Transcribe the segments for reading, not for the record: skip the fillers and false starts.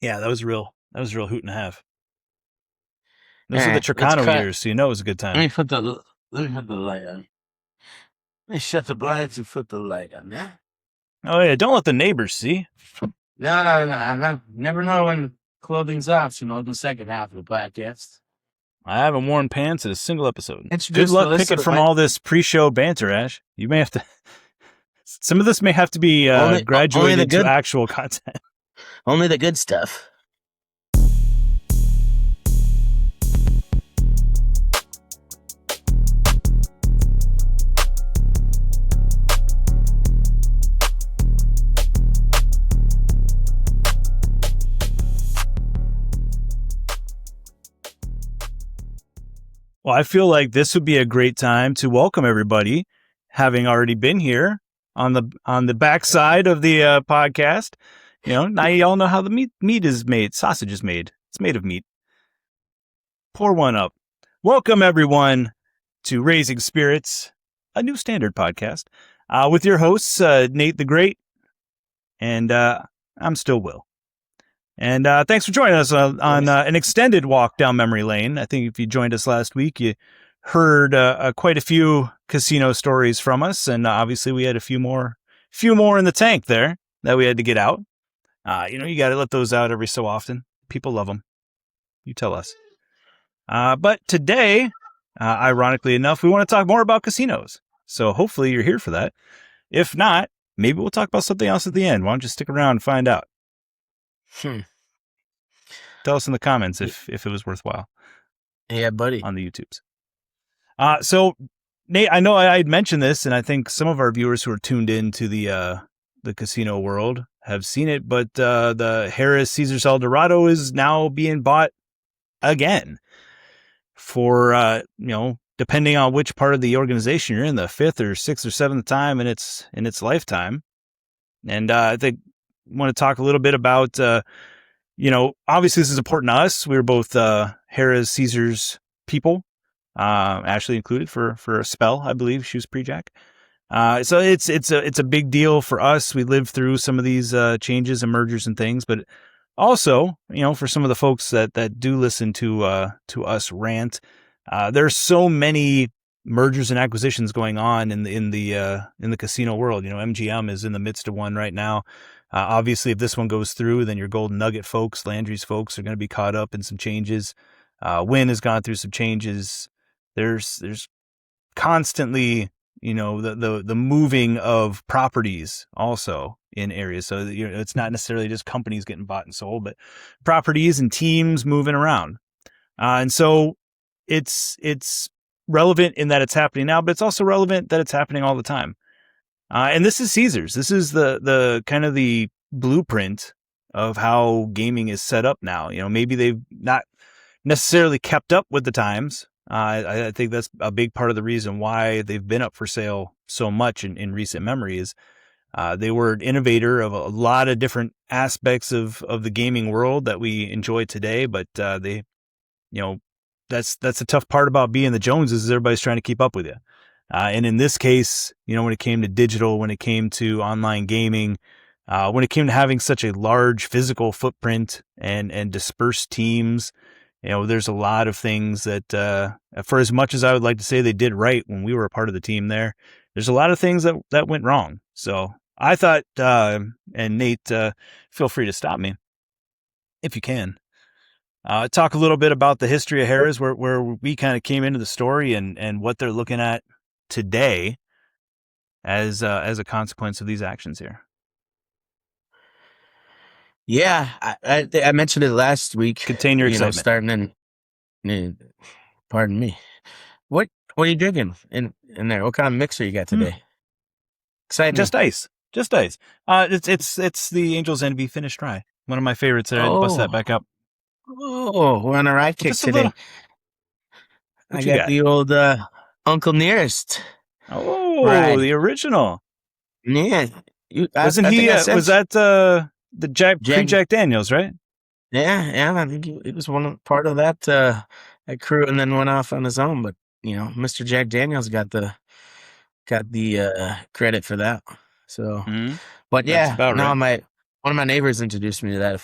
Yeah, that was real. That was a real hoot and a half. Those are the Let's Chicano cut. years, so you know it was a good Let time. me put the light on. Let me shut the blinds and put the light on. Yeah. Oh yeah, don't let the neighbors see. No. I never know when clothing's off. The second half of the podcast. I haven't worn pants in a single episode. Good Introduce the luck picking listener. from all this pre-show banter, Ash. You may have to. Some of this may have to be Only graduated the to good. actual content. Only the good stuff. Well, I feel like this would be a great time to welcome everybody, having already been here on the backside of the podcast. Now you all know how the meat is made. Sausage is made. It's made of meat. Pour one up. Welcome everyone to Raising Spirits, a new standard podcast, with your hosts Nate the Great, and I'm still Will. And thanks for joining us on an extended walk down memory lane. I think if you joined us last week, you heard quite a few casino stories from us, and obviously we had a few more in the tank there that we had to get out. You got to let those out every so often. People love them. You tell us. But today, ironically enough, we want to talk more about casinos. So hopefully you're here for that. If not, maybe we'll talk about something else at the end. Why don't you stick around and find out? Tell us in the comments if it was worthwhile. Yeah, buddy. On the YouTubes. So, Nate, I know I had mentioned this, and I think some of our viewers who are tuned into the casino world have seen it, but the Harrah's Caesars Eldorado is now being bought again for, depending on which part of the organization you're in, the 5th or 6th or 7th time in its lifetime. And I think I want to talk a little bit about, obviously this is important to us. We're both Harrah's Caesars people, Ashley included for a spell, I believe. She was pre-Jack. So it's a big deal for us. We lived through some of these changes and mergers and things, but also, for some of the folks that do listen to us rant, there's so many mergers and acquisitions going on in the casino world. MGM is in the midst of one right now. Obviously, if this one goes through, then your Golden Nugget folks, Landry's folks are going to be caught up in some changes. Wynn has gone through some changes. There's constantly, the moving of properties also in areas. So it's not necessarily just companies getting bought and sold, but properties and teams moving around. And so it's relevant in that it's happening now, but it's also relevant that it's happening all the time. And this is Caesars. This is the kind of the blueprint of how gaming is set up now. Maybe they've not necessarily kept up with the times. I think that's a big part of the reason why they've been up for sale so much in recent memory is they were an innovator of a lot of different aspects of the gaming world that we enjoy today. But they, that's the tough part about being the Joneses is everybody's trying to keep up with you. And in this case, when it came to digital, when it came to online gaming, when it came to having such a large physical footprint and dispersed teams, there's a lot of things that, for as much as I would like to say they did right when we were a part of the team there's a lot of things that went wrong. So I thought, and Nate, feel free to stop me if you can. Talk a little bit about the history of Harrah's, where we kind of came into the story and what they're looking at today as a consequence of these actions here. Yeah, I mentioned it last week. Contain your excitement. Starting in, pardon me. What are you drinking in there? What kind of mixer you got today? Exciting. Just ice. It's the Angel's Envy finished rye. One of my favorites there. I bust that back up. Oh, we're on a rye kick today. I got the old Uncle Nearest. Oh, rye. The original. Yeah. Wasn't he? Was that the Jack Daniels, right? Yeah. I think he was part of that crew, and then went off on his own. But Mr. Jack Daniels got the credit for that. So, but yeah, now one of my neighbors introduced me to that a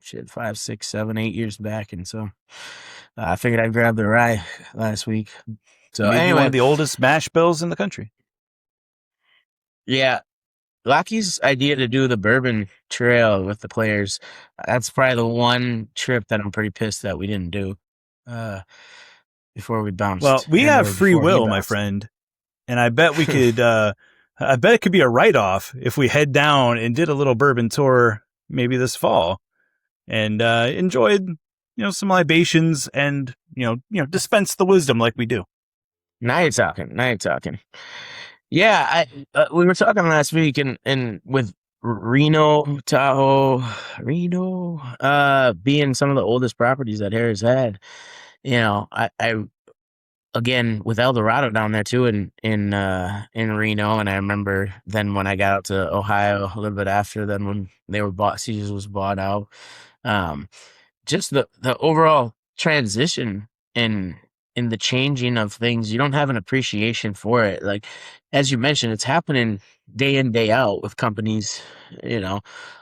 shit 5, 6, 7, 8 years back, and so I figured I'd grab the rye last week. So Maybe one anyway, of the oldest mash bills in the country. yeah, Lockie's idea to do the bourbon trail with the players, that's probably the one trip that I'm pretty pissed that we didn't do before we bounced. Well, we and have or free before he will, my bounced. friend, and I bet we could. I bet it could be a write-off if we head down and did a little bourbon tour maybe this fall, and enjoyed some libations and dispense the wisdom like we do. Now you're talking. Now you're talking. Yeah, we were talking last week, and with Reno, Tahoe, being some of the oldest properties that Harris had, I again with El Dorado down there too, in Reno, and I remember then when I got out to Ohio a little bit after then when they were bought, Caesars was bought out. Just the overall transition in the changing of things, you don't have an appreciation for it. Like, as you mentioned, it's happening day in, day out with companies,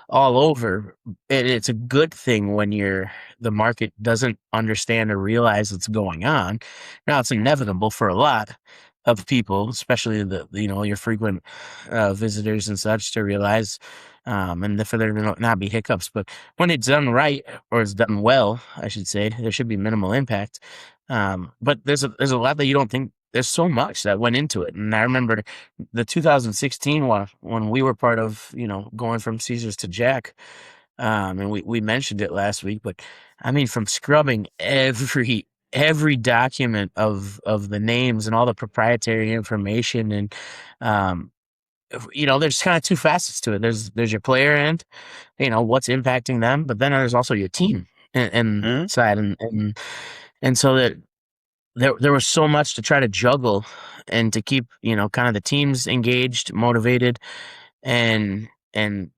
all over. It's a good thing when the market doesn't understand or realize what's going on. Now, it's inevitable for a lot of people, especially your frequent visitors and such, to realize, and for there to not be hiccups. But when it's done right, or it's done well, I should say, there should be minimal impact. But there's a lot that you don't think. There's so much that went into it. And I remember the 2016 one when we were part of, going from Caesars to Jack. And we mentioned it last week, but I mean, from scrubbing every document of the names and all the proprietary information, and there's kind of two facets to it. There's your player end, what's impacting them, but then there's also your team and side, and so that there was so much to try to juggle and to keep kind of the teams engaged, motivated, and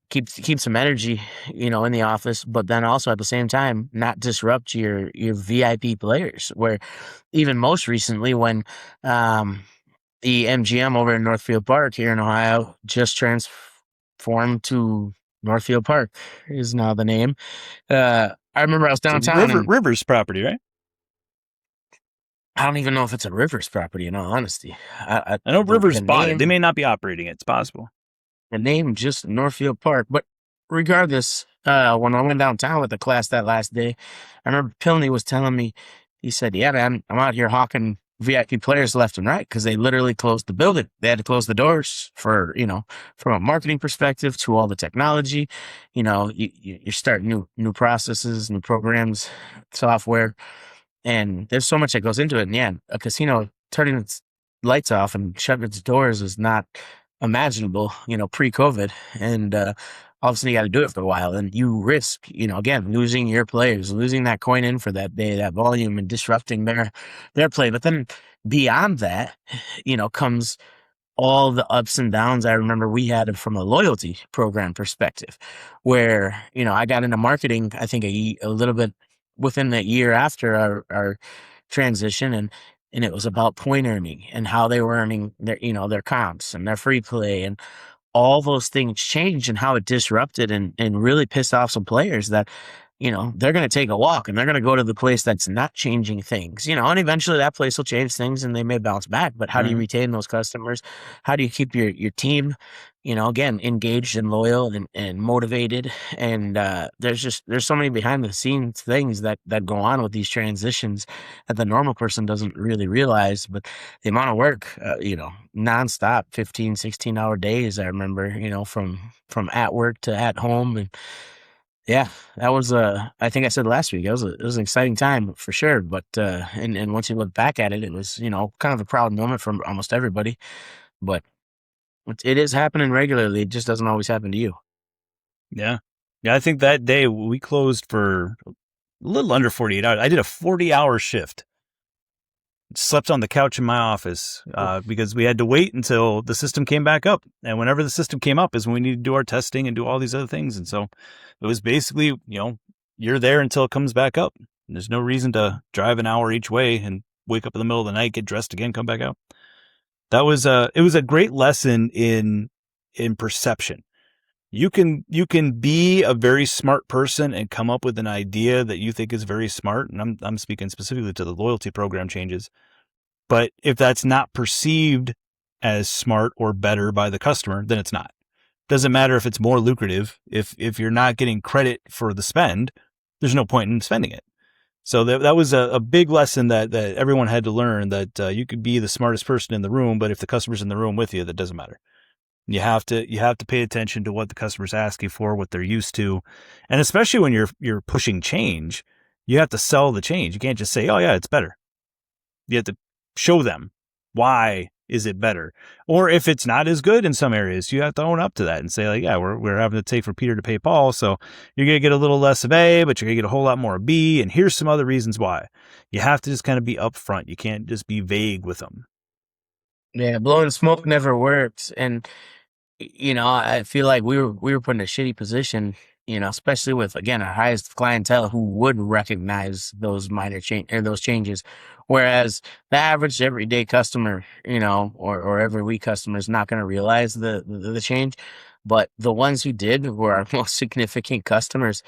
keep some energy in the office, but then also at the same time not disrupt your VIP players. Where even most recently when the MGM over in Northfield Park here in Ohio just transformed to Northfield Park is now the name. I remember I was downtown. Rivers property, right? I don't even know if it's a Rivers property, in all honesty. I know Rivers bought it. They may not be operating it. It's possible. The name just Northfield Park. But regardless, when I went downtown with the class that last day, I remember Pilney was telling me, he said, yeah, man, I'm out here hawking VIP players left and right because they literally closed the building. They had to close the doors for, from a marketing perspective to all the technology. You start new processes, new programs, software. And there's so much that goes into it. And yeah, a casino turning its lights off and shutting its doors is not imaginable, pre-COVID. And all of a sudden you got to do it for a while. And you risk, again, losing your players, losing that coin in for that day, that volume, and disrupting their play. But then beyond that, comes all the ups and downs. I remember we had from a loyalty program perspective where, I got into marketing, I think a little bit within that year after our transition, and it was about point earning and how they were earning their comps and their free play, and all those things changed, and how it disrupted and really pissed off some players that they're going to take a walk and they're going to go to the place that's not changing things, and eventually that place will change things and they may bounce back. But how do you retain those customers? How do you keep your team, again, engaged and loyal and motivated? And there's so many behind the scenes things that go on with these transitions that the normal person doesn't really realize. But the amount of work, nonstop, 15, 16-hour days, I remember, from at work to at home. And yeah, that was I think I said last week, it was an exciting time for sure. But and once you look back at it, it was kind of a proud moment for almost everybody. But it is happening regularly. It just doesn't always happen to you. Yeah. I think that day we closed for a little under 48 hours. I did a 40-hour shift. Slept on the couch in my office because we had to wait until the system came back up. And whenever the system came up is when we needed to do our testing and do all these other things. And so it was basically, you're there until it comes back up. There's no reason to drive an hour each way and wake up in the middle of the night, get dressed again, come back out. That was it was a great lesson in perception. You can be a very smart person and come up with an idea that you think is very smart, and I'm speaking specifically to the loyalty program changes. But if that's not perceived as smart or better by the customer, then it's not. Doesn't matter if it's more lucrative. If you're not getting credit for the spend, there's no point in spending it. So that was a big lesson that everyone had to learn, that you could be the smartest person in the room, but if the customer's in the room with you, that doesn't matter. You have to pay attention to what the customer's asking for, what they're used to, and especially when you're pushing change, you have to sell the change. You can't just say, "Oh yeah, it's better." You have to show them why is it better, or if it's not as good in some areas, you have to own up to that and say, like, "Yeah, we're having to take for Peter to pay Paul, so you're gonna get a little less of A, but you're gonna get a whole lot more of B, and here's some other reasons why." You have to just kind of be upfront. You can't just be vague with them. Yeah, blowing smoke never works. And I feel like we were put in a shitty position, especially with, again, our highest clientele who would recognize those minor change or those changes, whereas the average everyday customer, or every week customer is not going to realize the change, but the ones who did were our most significant customers.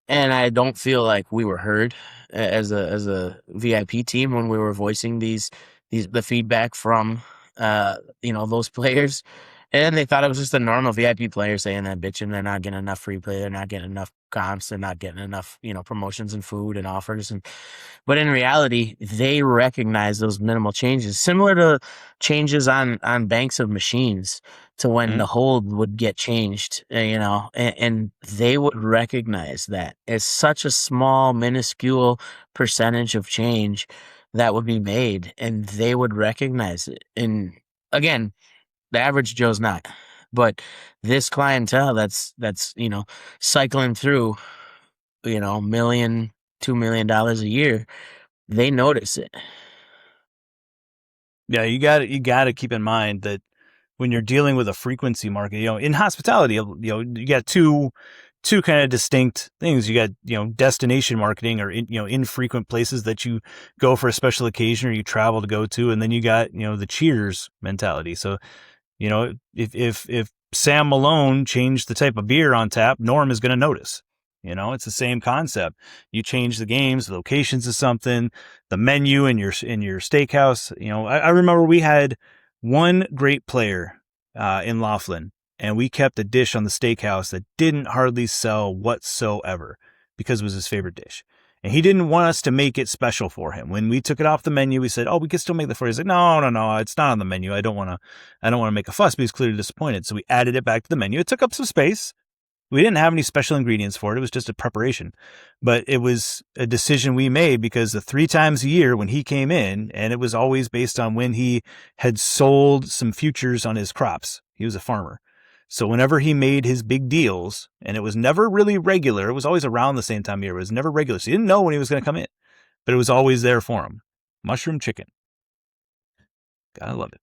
And I don't feel like we were heard as a VIP team when we were voicing the feedback from those players. And they thought it was just a normal VIP player saying that, bitching they're not getting enough free play, they're not getting enough comps, they're not getting enough, promotions and food and offers. But in reality, they recognize those minimal changes, similar to changes on banks of machines, to when the Mhm. hold would get changed, and they would recognize that as such a small, minuscule percentage of change that would be made, and they would recognize it. And again, the average Joe's not, but this clientele that's cycling through, million, $2 million a year, they notice it. Yeah, you got to keep in mind that when you're dealing with a frequency market, in hospitality, you got two kind of distinct things. You got, destination marketing, or infrequent places that you go for a special occasion or you travel to go to, and then you got, the cheers mentality. So, if Sam Malone changed the type of beer on tap, Norm is going to notice. It's the same concept. You change the games, the locations of something, the menu in your steakhouse. I remember we had one great player in Laughlin, and we kept a dish on the steakhouse that didn't hardly sell whatsoever because it was his favorite dish. And he didn't want us to make it special for him. When we took it off the menu, we said, "Oh, we can still make that for you." He's like, "No, no, no, it's not on the menu. I don't want to make a fuss." But he's clearly disappointed. So we added it back to the menu. It took up some space. We didn't have any special ingredients for it. It was just a preparation. But it was a decision we made because the 3 times a year when he came in, and it was always based on when he had sold some futures on his crops. He was a farmer. So whenever he made his big deals, and it was never really regular, it was always around the same time of year. It was never regular. So he didn't know when he was going to come in, but it was always there for him. Mushroom chicken. Gotta love it.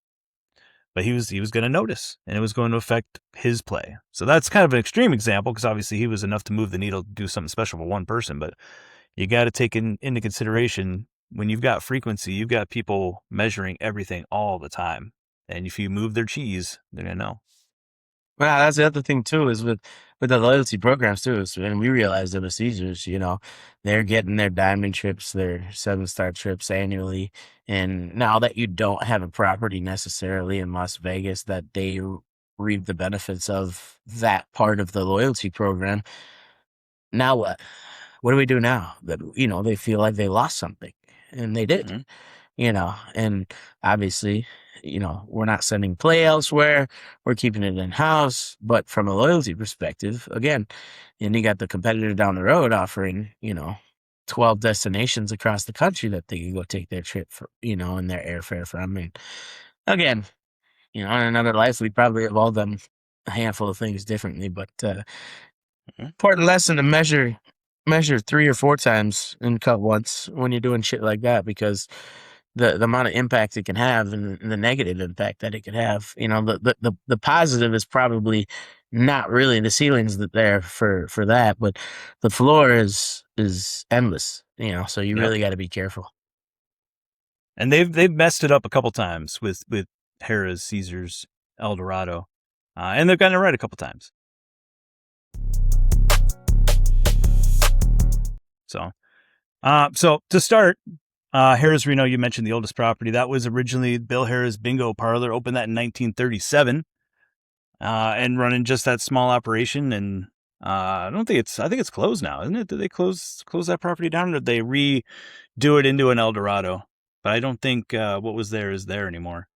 But he was going to notice, and it was going to affect his play. So that's kind of an extreme example, because obviously he was enough to move the needle to do something special for one person. But you got to take into consideration, when you've got frequency, you've got people measuring everything all the time. And if you move their cheese, they're going to know. Well, that's the other thing too, is with the loyalty programs too. And we realized that the Caesars, they're getting their diamond trips, their 7-star trips annually. And now that you don't have a property necessarily in Las Vegas, that they reap the benefits of that part of the loyalty program. Now what? What do we do now that they feel like they lost something, and they did? Mhm. And obviously, we're not sending play elsewhere. We're keeping it in house. But from a loyalty perspective, again, and you got the competitor down the road offering, 12 destinations across the country that they can go take their trip for, and their airfare from. And again, in another life, we'd probably have all done a handful of things differently. But Mhm. important lesson to measure 3 or 4 times and cut once when you're doing shit like that, because the amount of impact it can have, and the negative impact that it could have, the positive is probably not really, the ceiling's there for that, but the floor is endless, so you Yep. really got to be careful. And they've messed it up a couple times with Harrah's, Caesars, El Dorado, and they've gotten it right a couple times. So to start, Harrah's Reno, you mentioned the oldest property. That was originally Bill Harrah's Bingo Parlor, opened that in 1937, and running just that small operation. And I think it's closed now, isn't it? Did they close that property down, or did they redo it into an El Dorado? But I don't think what was there is there anymore.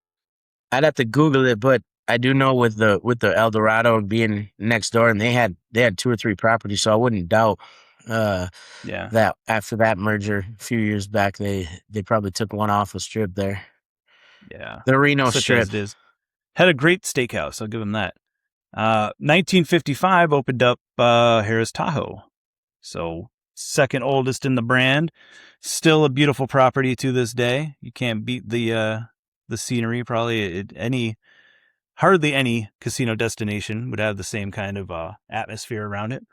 I'd have to Google it, but I do know with the El Dorado being next door, and they had 2 or 3 properties, so I wouldn't doubt that after that merger a few years back, they probably took one off a strip there. Yeah, the Reno such strip as it is. Had a great steakhouse. I'll give them that. 1955 opened up Harrah's Tahoe. So second oldest in the brand. Still a beautiful property to this day. You can't beat the scenery. Probably hardly any casino destination would have the same kind of atmosphere around it.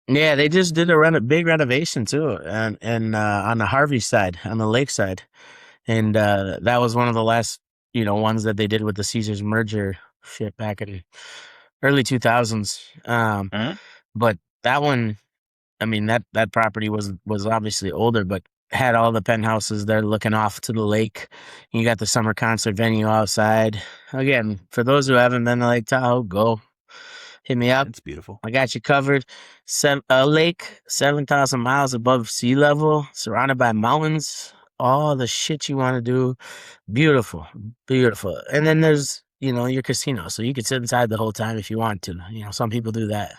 Yeah, they just did a big renovation too, and on the Harvey side, on the lake side, and that was one of the last ones that they did with the Caesars merger shit back in early 2000s. But that one, I mean, that property was obviously older, but had all the penthouses there looking off to the lake. You got the summer concert venue outside. Again, for those who haven't been to Lake Tahoe, go hit me up. It's beautiful. I got you covered. A lake 7,000 miles above sea level, surrounded by mountains. All the shit you want to do. Beautiful, beautiful. And then there's your casino, so you could sit inside the whole time if you want to. Some people do that.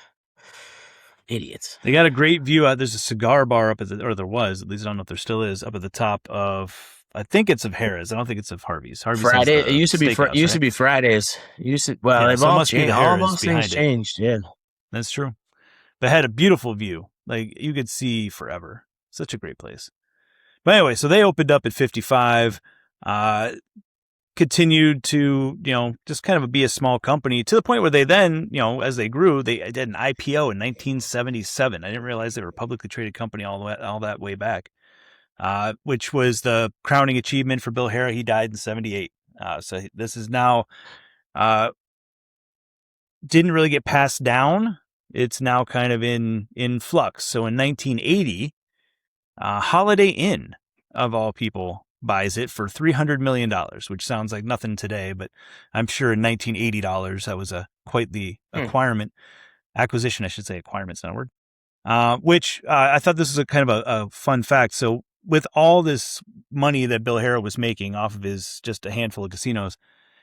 Idiots. They got a great view out. There's a cigar bar up or there was, at least I don't know if there still is, up at the top of, I think it's of Harrah's. I don't think it's of Harvey's. Friday. It used to be Fridays. They've so all changed. All those things changed. Yeah, that's true. But it had a beautiful view. Like you could see forever. Such a great place. But anyway, so they opened up at 55. Continued to, just kind of be a small company to the point where they then, as they grew, they did an IPO in 1977. I didn't realize they were a publicly traded company all that way back, which was the crowning achievement for Bill Harrah. He died in 78. So this is now, didn't really get passed down. It's now kind of in flux. So in 1980, Holiday Inn, of all people, buys it for $300 million, which sounds like nothing today, but I'm sure in $1980, that was quite the acquisition, I should say. Acquirement's not a word. Which I thought this was a kind of a fun fact. So with all this money that Bill Harrah was making off of his just a handful of casinos,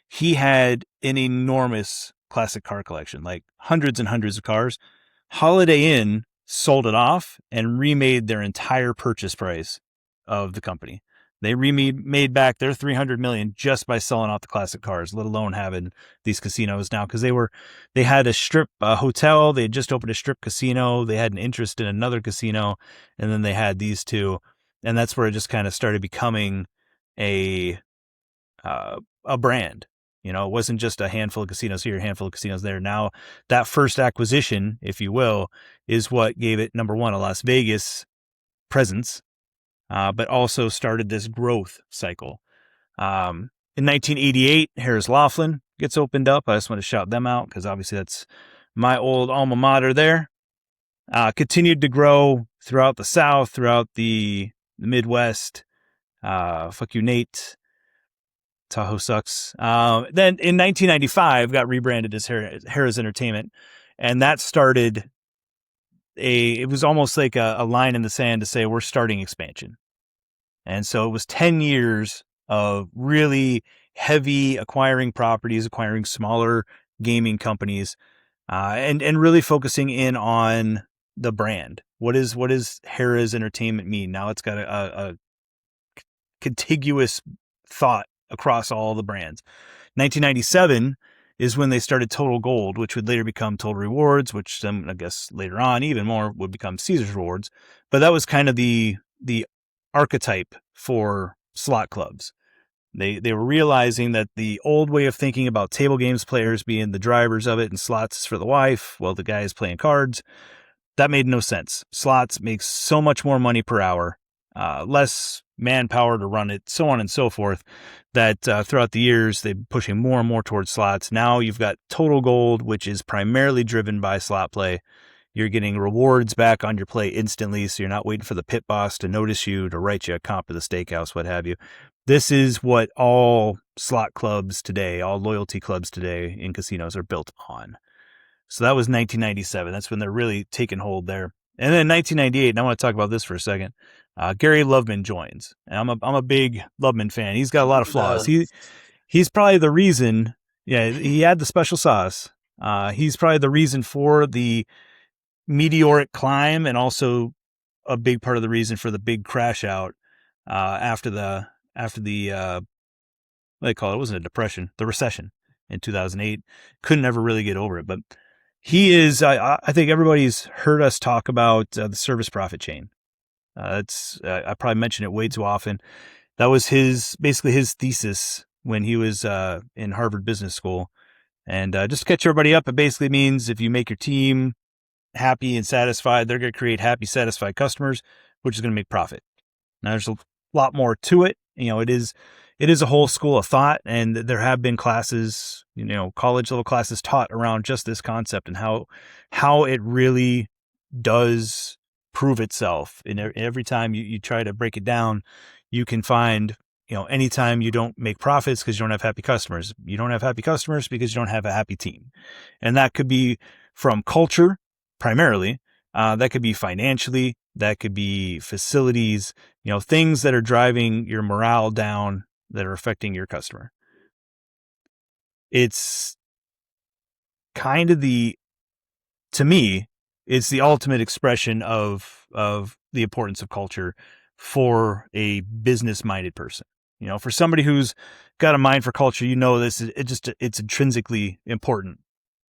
he had an enormous classic car collection, like hundreds and hundreds of cars. Holiday Inn sold it off and remade their entire purchase price of the company. They made back their $300 million just by selling off the classic cars, let alone having these casinos now, because they had a strip hotel. They had just opened a strip casino. They had an interest in another casino, and then they had these two, and that's where it just kind of started becoming a brand. It wasn't just a handful of casinos here, a handful of casinos there. Now that first acquisition, if you will, is what gave it, number one, a Las Vegas presence. But also started this growth cycle. In 1988, Harrah's Laughlin gets opened up. I just want to shout them out because obviously that's my old alma mater there. Continued to grow throughout the South, throughout the Midwest. Fuck you, Nate. Tahoe sucks. Then in 1995, got rebranded as Harrah's Entertainment. And that started it was almost like a line in the sand to say, we're starting expansion. And so it was 10 years of really heavy acquiring properties, acquiring smaller gaming companies, and really focusing in on the brand. What does Harrah's Entertainment mean? Now it's got a contiguous thought across all the brands. 1997 is when they started Total Gold, which would later become Total Rewards, which then I guess later on even more would become Caesars Rewards. But that was kind of the archetype for slot clubs. They were realizing that the old way of thinking about table games players being the drivers of it and slots is for the wife, while the guy is playing cards, that made no sense. Slots make so much more money per hour, less manpower to run it, so on and so forth, that throughout the years, they've been pushing more and more towards slots. Now you've got Total Gold, which is primarily driven by slot play. You're getting rewards back on your play instantly, so you're not waiting for the pit boss to notice you, to write you a comp to the steakhouse, what have you. This is what all slot clubs today, all loyalty clubs today in casinos are built on. So that was 1997. That's when they're really taking hold there. And then 1998, and I want to talk about this for a second. Gary Loveman joins, and I'm a big Loveman fan. He's got a lot of flaws. He's probably the reason. Yeah, he had the special sauce. He's probably the reason for the meteoric climb, and also a big part of the reason for the big crash out after the what do they call it? It wasn't a depression, the recession in 2008. Couldn't ever really get over it, but he is. I think everybody's heard us talk about the service profit chain. I probably mention it way too often. That was basically his thesis when he was in Harvard Business School. And just to catch everybody up, it basically means if you make your team happy and satisfied, they're going to create happy, satisfied customers, which is going to make profit. Now, there's a lot more to it. It is a whole school of thought, and there have been classes, college level classes taught around just this concept and how it really does prove itself. And every time you try to break it down, you can find, anytime you don't make profits because you don't have happy customers, you don't have happy customers because you don't have a happy team. And that could be from culture primarily. That could be financially, that could be facilities, things that are driving your morale down that are affecting your customer. It's kind of to me, it's the ultimate expression of the importance of culture for a business-minded person. For somebody who's got a mind for culture, this is it's intrinsically important.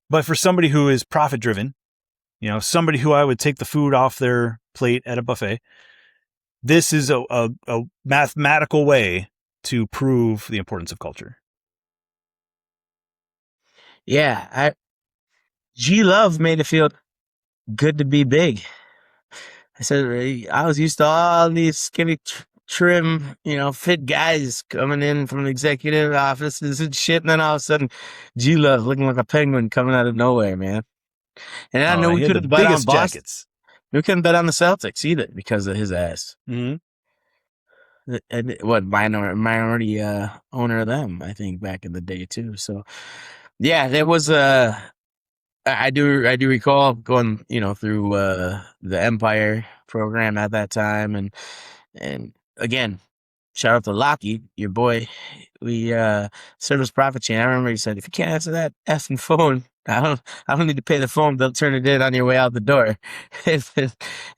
But for somebody who is profit-driven, somebody who I would take the food off their plate at a buffet, this is a mathematical way to prove the importance of culture. Yeah, G Love made it feel good to be big. I said I was used to all these skinny, trim, fit guys coming in from executive offices and shit, and then all of a sudden, G Love looking like a penguin coming out of nowhere, man. And I know we couldn't bet on Boston. Jackets. We couldn't bet on the Celtics either because of his ass. Mm-hmm. And what minority owner of them, I think, back in the day too. So yeah, there was I do recall going through the Empire program at that time, and again, shout out to Lockie, your boy. We service profit chain. I remember he said, if you can't answer that effing phone, I don't need to pay the phone. They'll turn it in on your way out the door.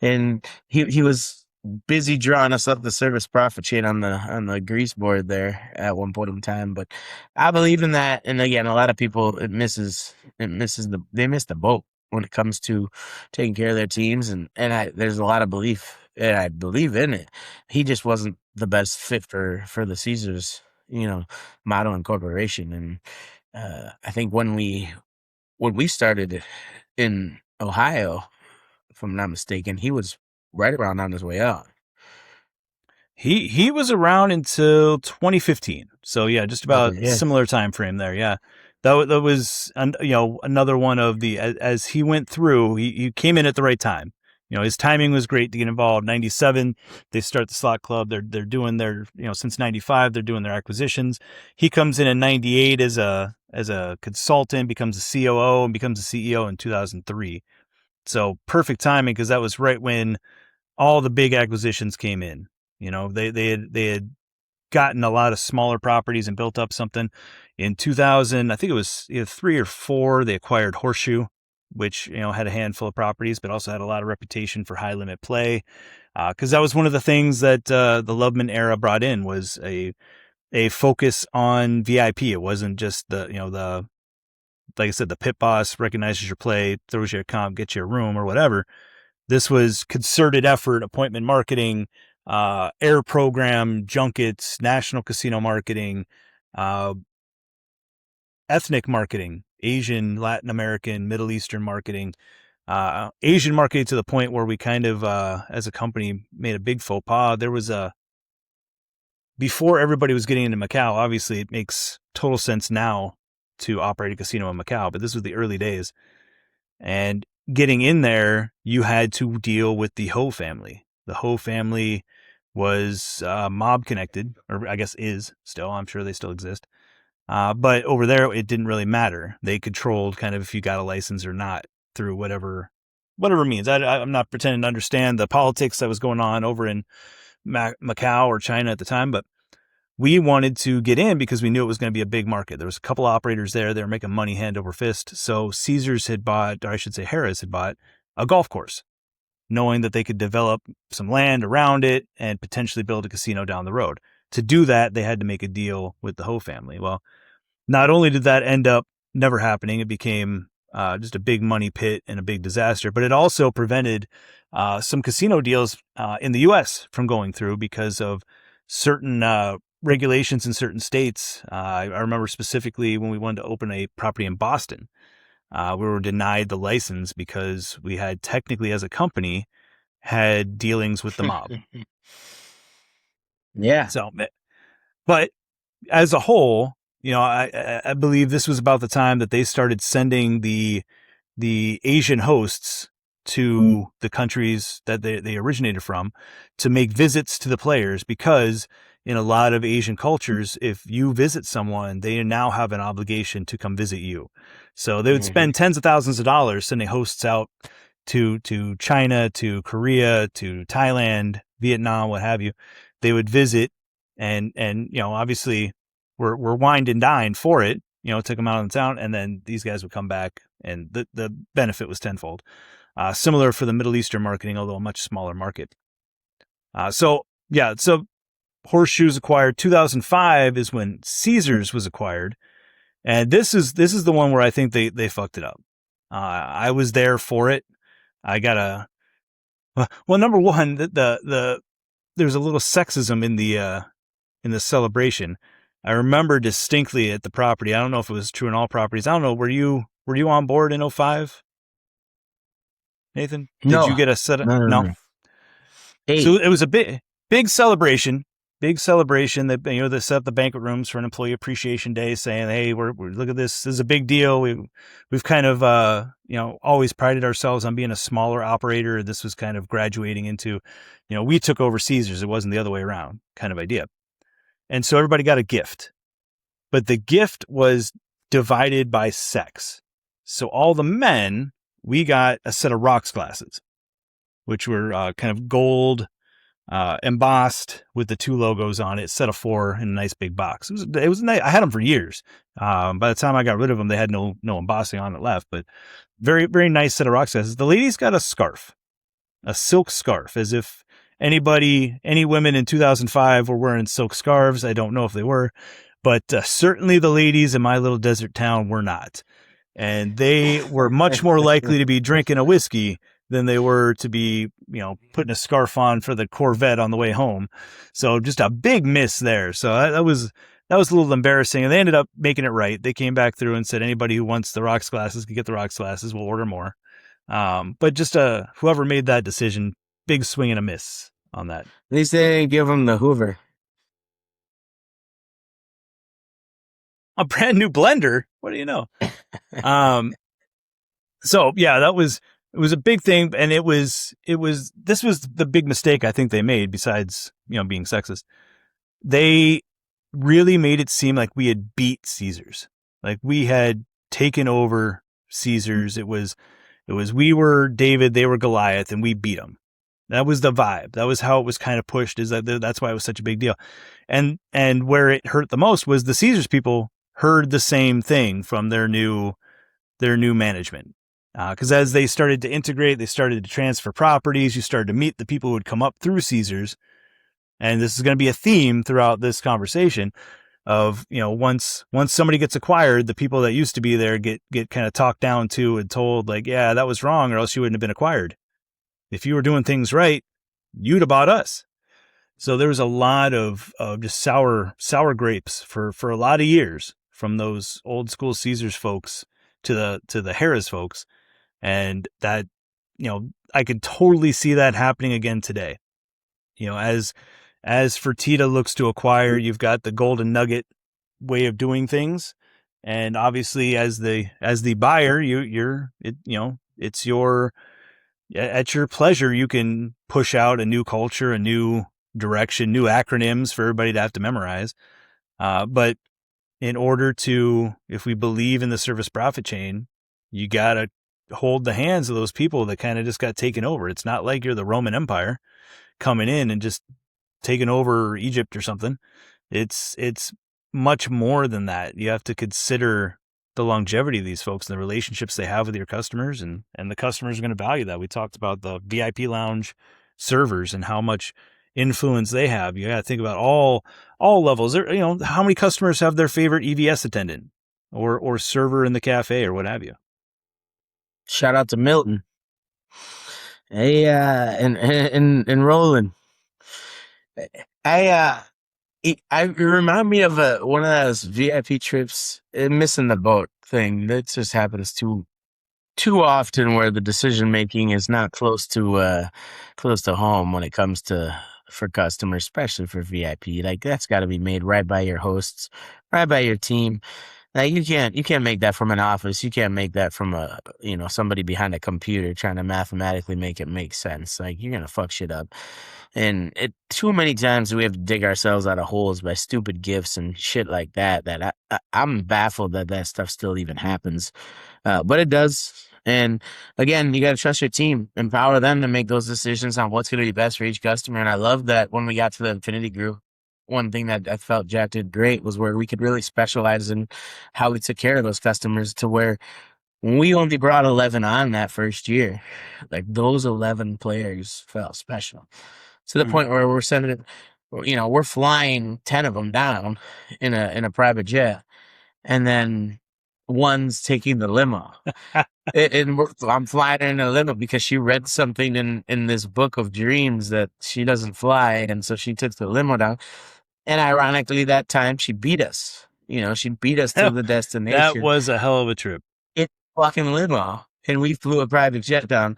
And he was busy drawing us up the service profit chain on the grease board there at one point in time. But I believe in that. And again, a lot of people they miss the boat when it comes to taking care of their teams. And there's a lot of belief, and I believe in it. He just wasn't the best fit for the Caesars, motto and corporation. And I think when we started in Ohio, if I'm not mistaken, he was right around on his way out. He was around until 2015. So yeah, just about similar time frame there. Yeah. That was another one of as he went through, he came in at the right time. His timing was great to get involved. 97, they start the slot club. They're doing their, since 95, they're doing their acquisitions. He comes in 98 as a consultant, becomes a COO, and becomes a CEO in 2003. So perfect timing, because that was right when all the big acquisitions came in. They had gotten a lot of smaller properties and built up something. In 2000, I think it was either 3 or 4, they acquired Horseshoe, which had a handful of properties, but also had a lot of reputation for high limit play. Because that was one of the things that the Loveman era brought in, was a focus on VIP. It wasn't just the like I said, the pit boss recognizes your play, throws you a comp, gets you a room or whatever. This was concerted effort, appointment marketing, air program, junkets, national casino marketing, ethnic marketing, Asian, Latin American, Middle Eastern marketing, Asian marketing, to the point where we kind of, as a company, made a big faux pas. There was before everybody was getting into Macau, obviously it makes total sense now to operate a casino in Macau, but this was the early days. And getting in there, you had to deal with the Ho family. The Ho family was mob connected, or I guess is still. I'm sure they still exist. But over there, it didn't really matter. They controlled kind of if you got a license or not through whatever means. I'm not pretending to understand the politics that was going on over in Macau or China at the time, but we wanted to get in because we knew it was going to be a big market. There was a couple of operators there. They were making money hand over fist. So Caesars had bought, or I should say Harrah's had bought, a golf course, knowing that they could develop some land around it and potentially build a casino down the road. To do that, they had to make a deal with the Ho family. Well, not only did that end up never happening, it became just a big money pit and a big disaster, but it also prevented some casino deals in the U.S. from going through because of certain regulations in certain states. I remember specifically when we wanted to open a property in Boston, we were denied the license because we had technically, as a company, had dealings with the mob. Yeah. So, but as a whole, I believe this was about the time that they started sending the Asian hosts to the countries that they originated from to make visits to the players, because in a lot of Asian cultures, if you visit someone, they now have an obligation to come visit you. So they would spend tens of thousands of dollars sending hosts out to China, to Korea, to Thailand, Vietnam, what have you. They would visit and obviously we're wined and dined for it. Took them out of town, and then these guys would come back, and the benefit was tenfold. Similar for the Middle Eastern marketing, although a much smaller market. So Horseshoes acquired. 2005 is when Caesars was acquired, and this is the one where I think they fucked it up. I was there for it. I got number one, there's a little sexism in the celebration. I remember distinctly at the property. I don't know if it was true in all properties. I don't know. Were you on board in 2005? Nathan? No. Did you get a set of No. So it was a big celebration. Big celebration that they set up the banquet rooms for an employee appreciation day, saying, "Hey, we're look at this. This is a big deal. We've kind of always prided ourselves on being a smaller operator. This was kind of graduating into, we took over Caesars. It wasn't the other way around kind of idea." And so everybody got a gift, but the gift was divided by sex. So all the men, we got a set of rocks glasses, which were kind of gold, embossed with the two logos on it, set of 4 in a nice big box. It was nice. I had them for years. By the time I got rid of them, they had no embossing on it left, but very, very nice set of rocks glasses. The ladies got a scarf, a silk scarf, as if any women in 2005 were wearing silk scarves. I don't know if they were, but certainly the ladies in my little desert town were not. And they were much more likely to be drinking a whiskey than they were to be, putting a scarf on for the Corvette on the way home. So just a big miss there. So that was a little embarrassing. And they ended up making it right. They came back through and said, anybody who wants the rocks glasses can get the rocks glasses. We'll order more. But just whoever made that decision, big swing and a miss on that. At least they didn't give him the Hoover. A brand new blender? What do you know? So yeah, it was a big thing, and this was the big mistake I think they made, besides, being sexist. They really made it seem like we had beat Caesars. Like we had taken over Caesars. It was we were David, they were Goliath, and we beat them. That was the vibe. That was how it was kind of pushed, is that's why it was such a big deal. And where it hurt the most was the Caesars people heard the same thing from their new management. Because as they started to integrate, they started to transfer properties. You started to meet the people who would come up through Caesars. And this is going to be a theme throughout this conversation of, once somebody gets acquired, the people that used to be there get kind of talked down to and told, like, yeah, that was wrong, or else you wouldn't have been acquired. If you were doing things right, you'd have bought us. So there was a lot of just sour grapes for a lot of years from those old school Caesars folks to the Harrah's folks. And that, I could totally see that happening again today. As Fertitta looks to acquire, you've got the Golden Nugget way of doing things. And obviously as the buyer, it's your, at your pleasure, you can push out a new culture, a new direction, new acronyms for everybody to have to memorize. But in order to, if we believe in the service profit chain, you got to hold the hands of those people that kind of just got taken over. It's not like you're the Roman Empire coming in and just taking over Egypt or something. It's much more than that. You have to consider the longevity of these folks and the relationships they have with your customers, and the customers are going to value that. We talked about the VIP lounge servers and how much influence they have. You got to think about all levels. There, how many customers have their favorite EVS attendant or server in the cafe or what have you? Shout out to Milton. Hey, and Roland. It remind me of one of those VIP trips, missing the boat thing. That just happens too often, where the decision making is not close to home when it comes to for customers, especially for VIP. Like, that's got to be made right by your hosts, right by your team. Like, you can't make that from an office. You can't make that from somebody behind a computer trying to mathematically make it make sense. Like, you're gonna fuck shit up. And too many times we have to dig ourselves out of holes by stupid gifts and shit like that. That I'm baffled that stuff still even happens, but it does. And again, you got to trust your team, empower them to make those decisions on what's going to be best for each customer. And I love that when we got to the Infinity Group, one thing that I felt Jack did great was where we could really specialize in how we took care of those customers, to where we only brought 11 on that first year. Like, those 11 players felt special to the point where we're sending it, we're flying 10 of them down in a private jet, and then one's taking the limo. I'm flying in a limo because she read something in this book of dreams that she doesn't fly, and so she took the limo down. And ironically, that time she beat us. She beat us to the destination. That was a hell of a trip. It's fucking limo, and we flew a private jet down.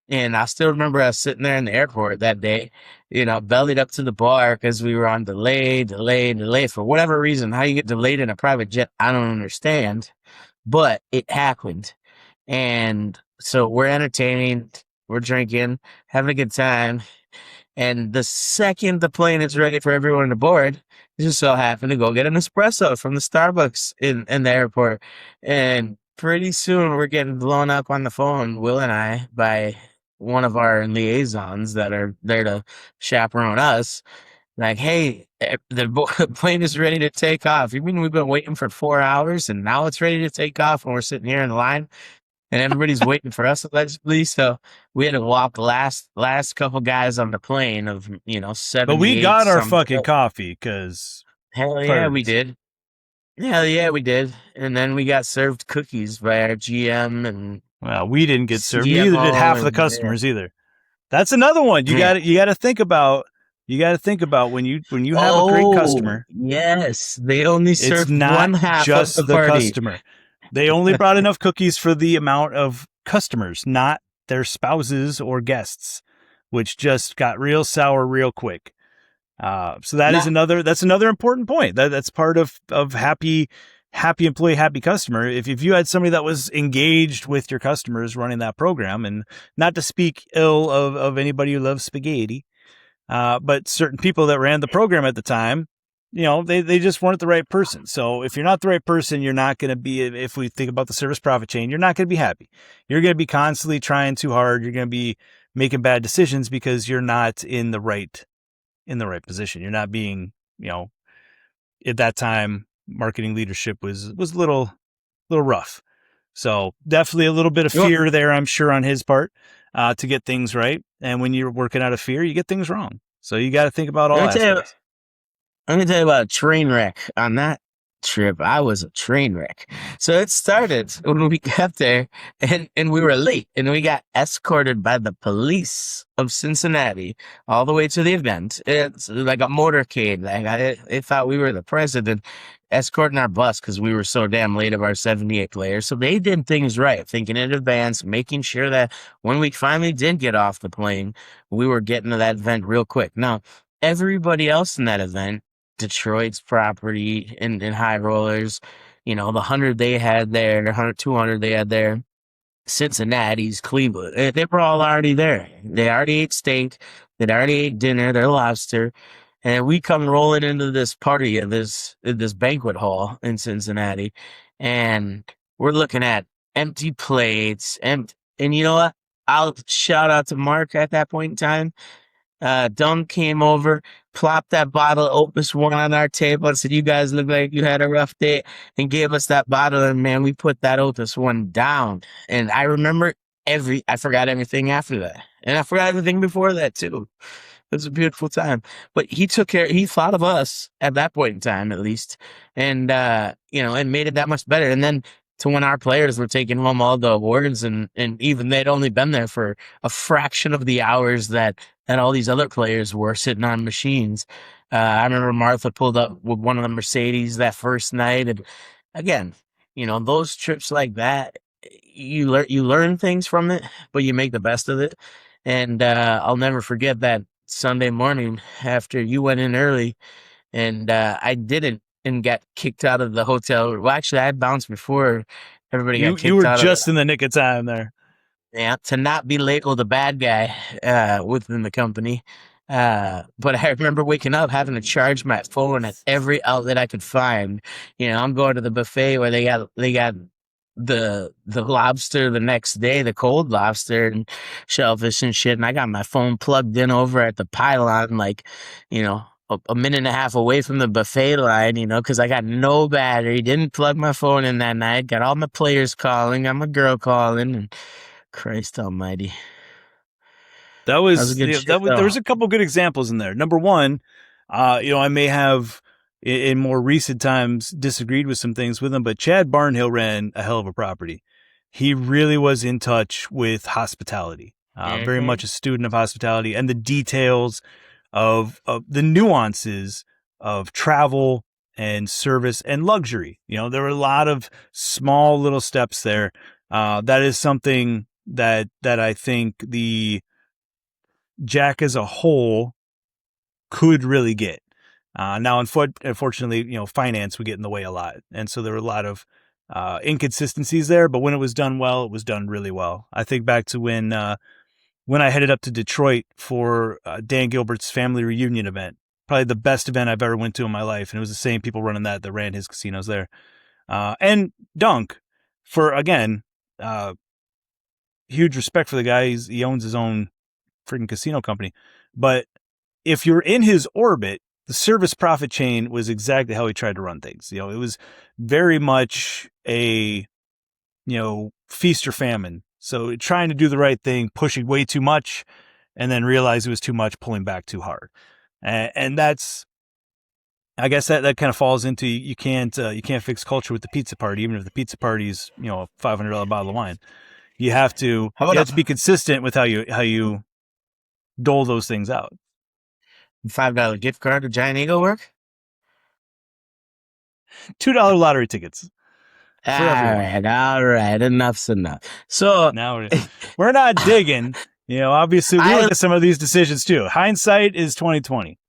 And I still remember us sitting there in the airport that day, bellied up to the bar because we were on delay for whatever reason. How you get delayed in a private jet, I don't understand, but it happened. And so we're entertaining, we're drinking, having a good time. And the second the plane is ready for everyone to board, we just so happen to go get an espresso from the Starbucks in the airport. And pretty soon we're getting blown up on the phone, Will and I, by one of our liaisons that are there to chaperone us. Like, hey, the plane is ready to take off. You mean we've been waiting for 4 hours and now it's ready to take off and we're sitting here in line and everybody's waiting for us allegedly? So we had to walk the last couple guys on the plane of 7. But we got our fucking coffee, because hell yeah, we did. Hell yeah, we did. And then we got served cookies by our GM, and well, we didn't get served. Neither did half of the customers either. That's another one you got to think about. You got to think about when you have a great customer. Yes, they only served one half just of the party. Customer. They only brought enough cookies for the amount of customers, not their spouses or guests, which just got real sour real quick. So that's another important point. That's part of happy employee, happy customer. If you had somebody that was engaged with your customers running that program, and not to speak ill of anybody who loves spaghetti, but certain people that ran the program at the time, they just weren't the right person. So if you're not the right person, you're not going to be, if we think about the service profit chain, you're not going to be happy. You're going to be constantly trying too hard. You're going to be making bad decisions because you're not in the right position. You're not being, at that time, marketing leadership was a little rough. So definitely a little bit of fear there, I'm sure, on his part, to get things right. And when you're working out of fear, you get things wrong. So you got to think about all aspects. I'm going to tell you about a train wreck. On that trip, I was a train wreck. So it started when we got there and we were late, and we got escorted by the police of Cincinnati all the way to the event. It's like a motorcade. Like, they thought we were the president escorting our bus because we were so damn late of our 78 players. So they did things right, thinking in advance, making sure that when we finally did get off the plane, we were getting to that event real quick. Now, everybody else in that event, Detroit's property and high rollers, the 100 they had there, 100, 200 they had there, Cincinnati's, Cleveland. They were all already there. They already ate steak. They'd already ate dinner, their lobster. And we come rolling into this party at this banquet hall in Cincinnati. And we're looking at empty plates. And you know what? I'll shout out to Mark at that point in time. Dunk came over, plopped that bottle of Opus One on our table and said, "You guys look like you had a rough day," and gave us that bottle. And man, we put that Opus One down. And I remember I forgot everything after that. And I forgot everything before that too. It was a beautiful time. But he thought of us at that point in time, at least. And, and made it that much better. And then to when our players were taking home all the awards and even they'd only been there for a fraction of the hours that all these other players were sitting on machines. I remember Martha pulled up with one of the Mercedes that first night. And again, those trips like that, you learn things from it, but you make the best of it. And I'll never forget that Sunday morning after you went in early and I didn't and got kicked out of the hotel. Well, actually, I had bounced before everybody got kicked out. You were just in the nick of time there. Yeah, to not be labeled a bad guy within the company. But I remember waking up having to charge my phone at every outlet I could find. I'm going to the buffet where they got the lobster the next day, the cold lobster and shellfish and shit. And I got my phone plugged in over at the pylon, a minute and a half away from the buffet line, because I got no battery. Didn't plug my phone in that night. Got all my players calling. Got my girl calling. And Christ almighty. That was a good shit, there was a couple good examples in there. Number one, I may have in more recent times disagreed with some things with him, but Chad Barnhill ran a hell of a property. He really was in touch with hospitality, very much a student of hospitality and the details of the nuances of travel and service and luxury. There were a lot of small little steps there. That is something that I think the Jack as a whole could really get. Now, unfortunately, finance would get in the way a lot. And so there were a lot of inconsistencies there, but when it was done well, it was done really well. I think back to when I headed up to Detroit for Dan Gilbert's family reunion event, probably the best event I've ever went to in my life. And it was the same people running that ran his casinos there. And Dunk, for, again, huge respect for the guy. He owns his own freaking casino company. But if you're in his orbit, the service profit chain was exactly how he tried to run things. It was very much a, feast or famine. So trying to do the right thing, pushing way too much, and then realize it was too much, pulling back too hard. And that's, I guess that kind of falls into you can't fix culture with the pizza party, even if the pizza party's a $500 bottle of wine. You have to be consistent with how you dole those things out. $5 gift card to Giant Eagle work? $2 lottery tickets. All right. Enough's enough. So now we're not digging. Obviously we look at some of these decisions too. Hindsight is 2020.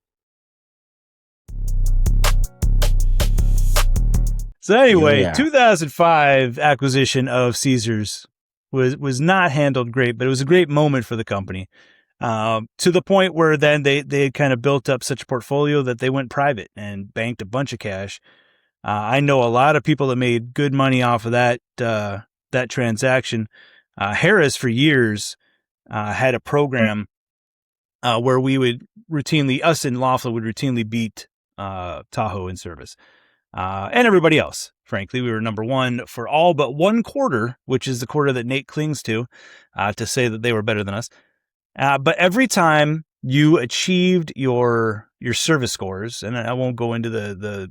So anyway, 2005 acquisition of Caesars was not handled great, but it was a great moment for the company. To the point where then they had kind of built up such a portfolio that they went private and banked a bunch of cash. I know a lot of people that made good money off of that transaction. Harris for years had a program where we would us in Laughlin would routinely beat Tahoe in service. And everybody else. Frankly, we were number one for all but one quarter, which is the quarter that Nate clings to say that they were better than us. But every time you achieved your service scores, and I won't go into the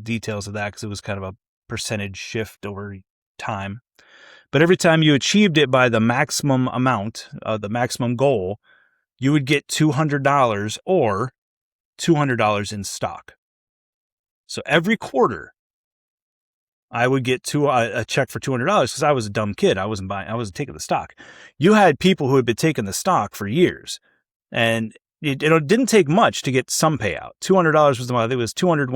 details of that because it was kind of a percentage shift over time. But every time you achieved it by the maximum amount, the maximum goal, you would get $200 or $200 in stock. So every quarter, I would get a check for $200 because I was a dumb kid. I wasn't taking the stock. You had people who had been taking the stock for years, and it didn't take much to get some payout. $200 was the amount. I think it was $200,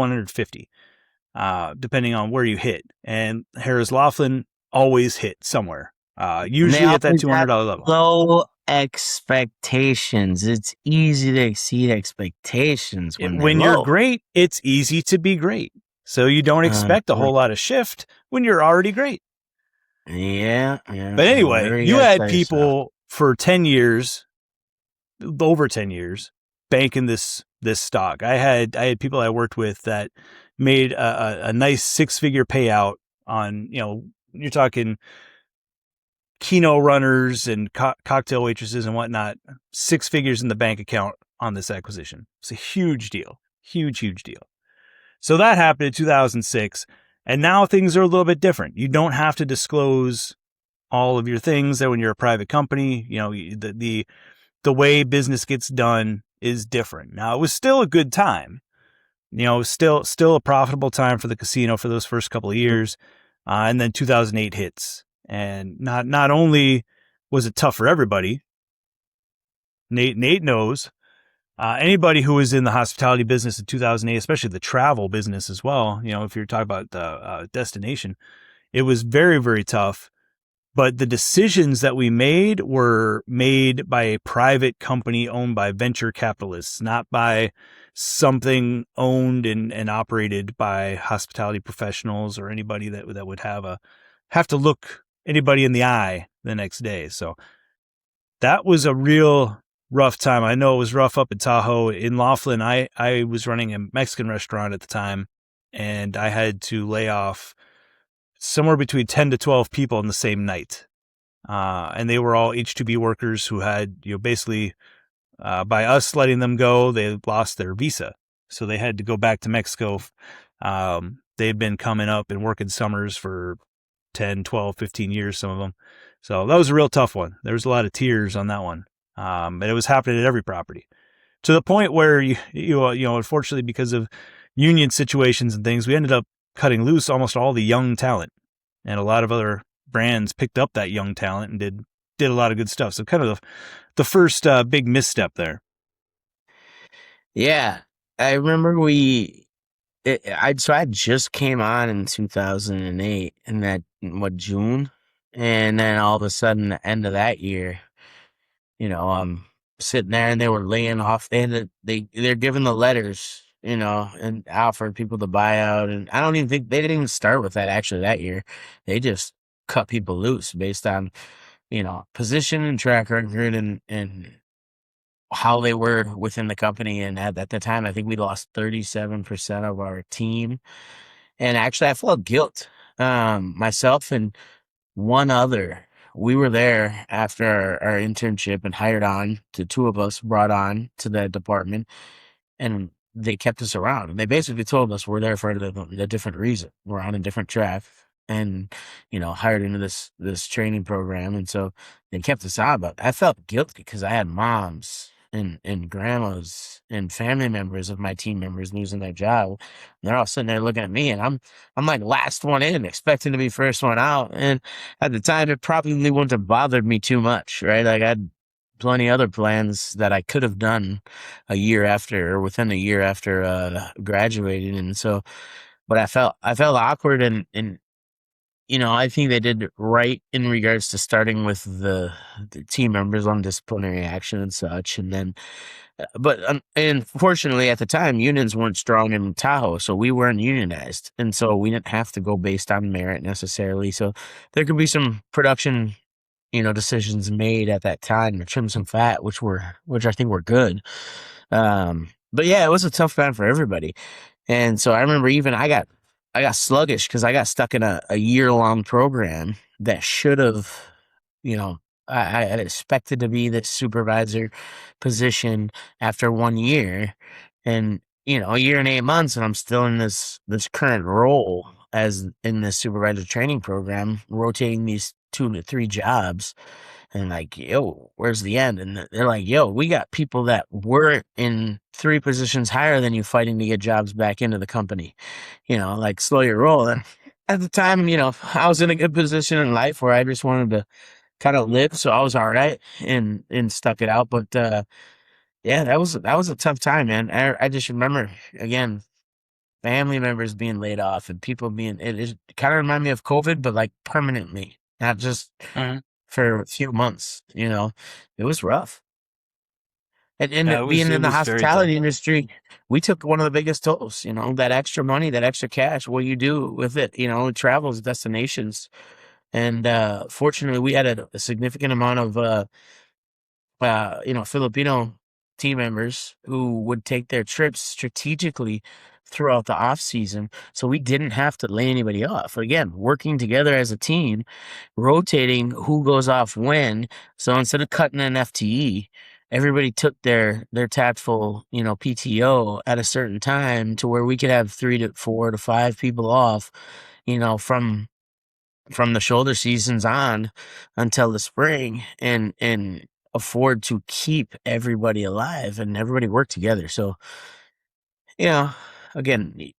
$150, depending on where you hit. And Harris Laughlin always hit somewhere. And they Usually at that always have $200 level. low expectations. It's easy to exceed expectations when they're When you're low. great, it's easy to be great. So you don't expect a whole lot of shift when you're already great. Yeah. But anyway, Whatever you gotta had say, so. people for 10 years, over 10 years, banking this stock. I had people I worked with that made a nice 6-figure payout on, you're talking Keno runners and cocktail waitresses and whatnot, 6 figures in the bank account on this acquisition. It's a huge deal. Huge deal. So that happened in 2006. And now things are a little bit different. You don't have to disclose all of your things that when you're a private company, the way business gets done is different. Now, it was still a good time. Still a profitable time for the casino for those first couple of years. And then 2008 hits. And not only was it tough for everybody, Nate knows, anybody who was in the hospitality business in 2008, especially the travel business as well, if you're talking about the destination, it was very, very tough. But the decisions that we made were made by a private company owned by venture capitalists, not by something owned and operated by hospitality professionals or anybody that would have to look anybody in the eye the next day. So that was a real rough time. I know it was rough up in Tahoe. In Laughlin, I was running a Mexican restaurant at the time, and I had to lay off somewhere between 10 to 12 people in the same night. And they were all H-2B workers who had, basically, by us letting them go, they lost their visa. So they had to go back to Mexico. They'd been coming up and working summers for 10, 12, 15 years, some of them. So that was a real tough one. There was a lot of tears on that one. And it was happening at every property, to the point where unfortunately, because of union situations and things, we ended up cutting loose almost all the young talent, and a lot of other brands picked up that young talent and did a lot of good stuff. So kind of the first big misstep there. Yeah, I remember I just came on in 2008 in that June, and then all of a sudden the end of that year, I'm sitting there and they were laying off. They're giving the letters, and offering people to buy out, and I don't even think they didn't even start with that actually that year. They just cut people loose based on position and track record and how they were within the company. And at the time, I think we lost 37% of our team. And actually, I felt guilt. Myself and one other, we were there after our internship and hired on. The two of us brought on to the department, and they kept us around. And they basically told us we're there for a different reason. We're on a different track, and hired into this training program. And so they kept us on. But I felt guilty because I had moms and grandmas and family members of my team members losing their job. And they're all sitting there looking at me, and I'm like last one in, expecting to be first one out. And at the time, it probably wouldn't have bothered me too much, right? Like I had plenty other plans that I could have done a year after or within a year after graduating. And so, but I felt awkward, and I think they did right in regards to starting with the team members on disciplinary action and such. And then, but unfortunately at the time, unions weren't strong in Tahoe, so we weren't unionized. And so we didn't have to go based on merit necessarily. So there could be some production, decisions made at that time to trim some fat, which I think were good. But yeah, it was a tough time for everybody. And so I remember even I got sluggish because I got stuck in a year-long program that should have, I had expected to be this supervisor position after 1 year, and a year and 8 months, and I'm still in this current role as in this supervisor training program, rotating these 2 to 3 jobs. And like, yo, where's the end? And they're like, yo, we got people that were in 3 positions higher than you fighting to get jobs back into the company. Like slow your roll. And at the time, I was in a good position in life where I just wanted to kind of live. So I was all right and stuck it out. But yeah, that was a tough time, man. I just remember again, family members being laid off and people it kind of reminded me of COVID, but like permanently, not just for a few months. It was rough. And being it in the was very tough. hospitality industry, we took one of the biggest tolls. That extra money, that extra cash. What do you do with it? Travels, destinations, and fortunately, we had a significant amount of Filipino team members who would take their trips strategically throughout the off season. So we didn't have to lay anybody off. Again, working together as a team, rotating who goes off when. So instead of cutting an FTE, everybody took their tactful, PTO at a certain time to where we could have 3 to 4 to 5 people off, from the shoulder seasons on until the spring, and afford to keep everybody alive and everybody work together. So, again,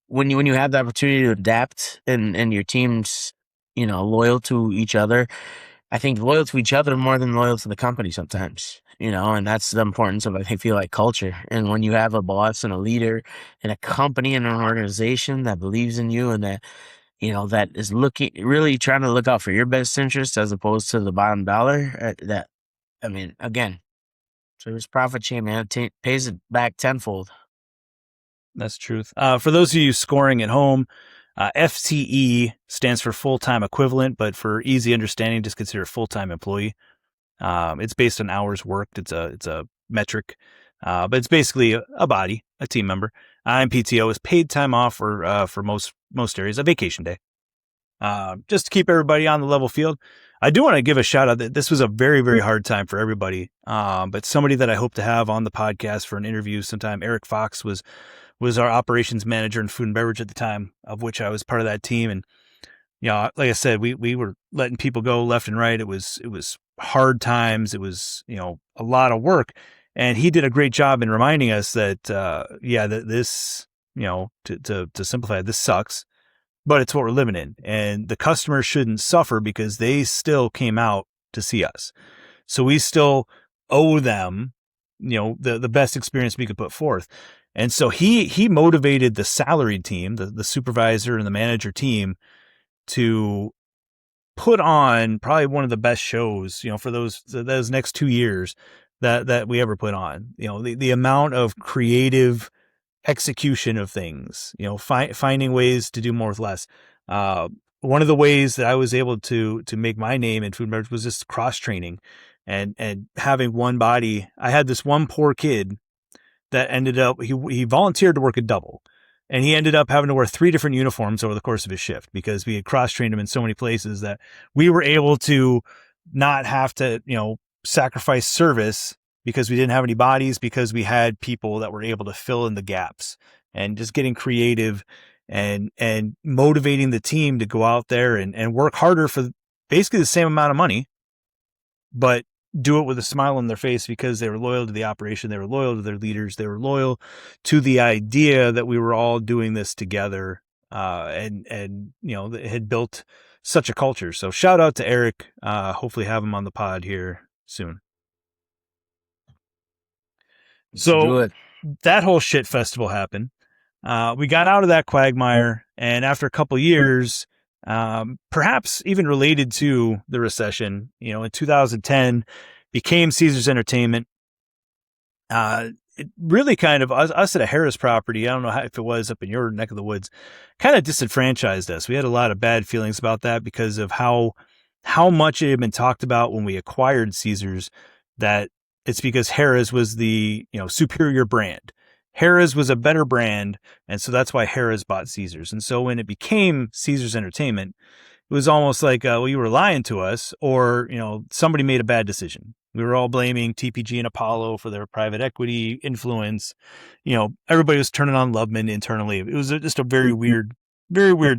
when you have the opportunity to adapt and your team's, loyal to each other, I think loyal to each other more than loyal to the company sometimes, and that's the importance of, I think, feel like culture. And when you have a boss and a leader and a company and an organization that believes in you and that is really trying to look out for your best interest as opposed to the bottom dollar, again, service profit chain, man, pays it back tenfold. That's truth. For those of you scoring at home, FTE stands for full-time equivalent, but for easy understanding, just consider full-time employee. It's based on hours worked. It's a metric, but it's basically a body, a team member. And PTO is paid time off, or for most areas, a vacation day. Just to keep everybody on the level field. I do want to give a shout out that this was a very, very hard time for everybody. But somebody that I hope to have on the podcast for an interview sometime, Eric Fox was our operations manager in food and beverage at the time, of which I was part of that team. And, like I said, we were letting people go left and right. It was hard times. It was, a lot of work. And he did a great job in reminding us that, that this, to simplify it, this sucks, but it's what we're living in. And the customers shouldn't suffer because they still came out to see us. So we still owe them, the best experience we could put forth. And so he motivated the salaried team, the supervisor and the manager team, to put on probably one of the best shows, for those next 2 years that we ever put on. The amount of creative execution of things, finding ways to do more with less. One of the ways that I was able to make my name in food and beverage was just cross training and having one body. I had this one poor kid that ended up, he volunteered to work a double, and he ended up having to wear 3 different uniforms over the course of his shift because we had cross trained him in so many places that we were able to not have to, sacrifice service because we didn't have any bodies, because we had people that were able to fill in the gaps, and just getting creative and motivating the team to go out there and work harder for basically the same amount of money, but do it with a smile on their face because they were loyal to the operation. They were loyal to their leaders. They were loyal to the idea that we were all doing this together. And it had built such a culture. So shout out to Eric. Hopefully have him on the pod here soon. So that whole shit festival happened. We got out of that quagmire, and after a couple years, perhaps even related to the recession, in 2010, became Caesars Entertainment. It really kind of, us at a Harris property, I don't know if it was up in your neck of the woods, kind of disenfranchised us. We had a lot of bad feelings about that because of how much it had been talked about when we acquired Caesars, that it's because Harris was the, superior brand. Harrah's was a better brand, and so that's why Harrah's bought Caesars. And so when it became Caesars Entertainment, it was almost like, well, you were lying to us, or, somebody made a bad decision. We were all blaming TPG and Apollo for their private equity influence. Everybody was turning on Loveman internally. It was just a very weird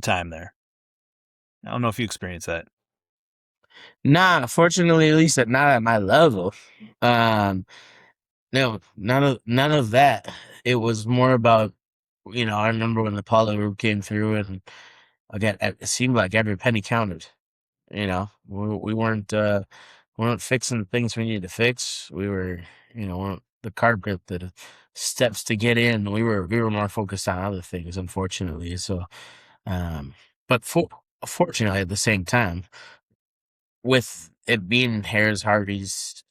time there. I don't know if you experienced that. Nah, fortunately, at least not at my level. No, none of that. It was more about, I remember when the Apollo group came through, and again, it seemed like every penny counted. We weren't fixing the things we needed to fix. We were, the carpet, the steps to get in. We were more focused on other things, unfortunately. So, but fortunately, at the same time, with it being Harris Harvey's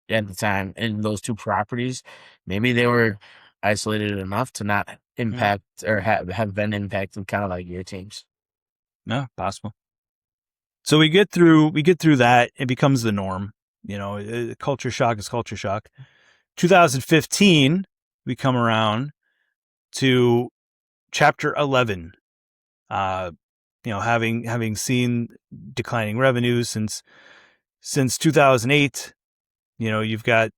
at the time and those two properties, maybe they were isolated enough to not impact or have been impacting kind of like your teams. No, possible. So we get through that. It becomes the norm. Culture shock is culture shock. 2015, we come around to chapter 11. Having seen declining revenues since 2008, you've got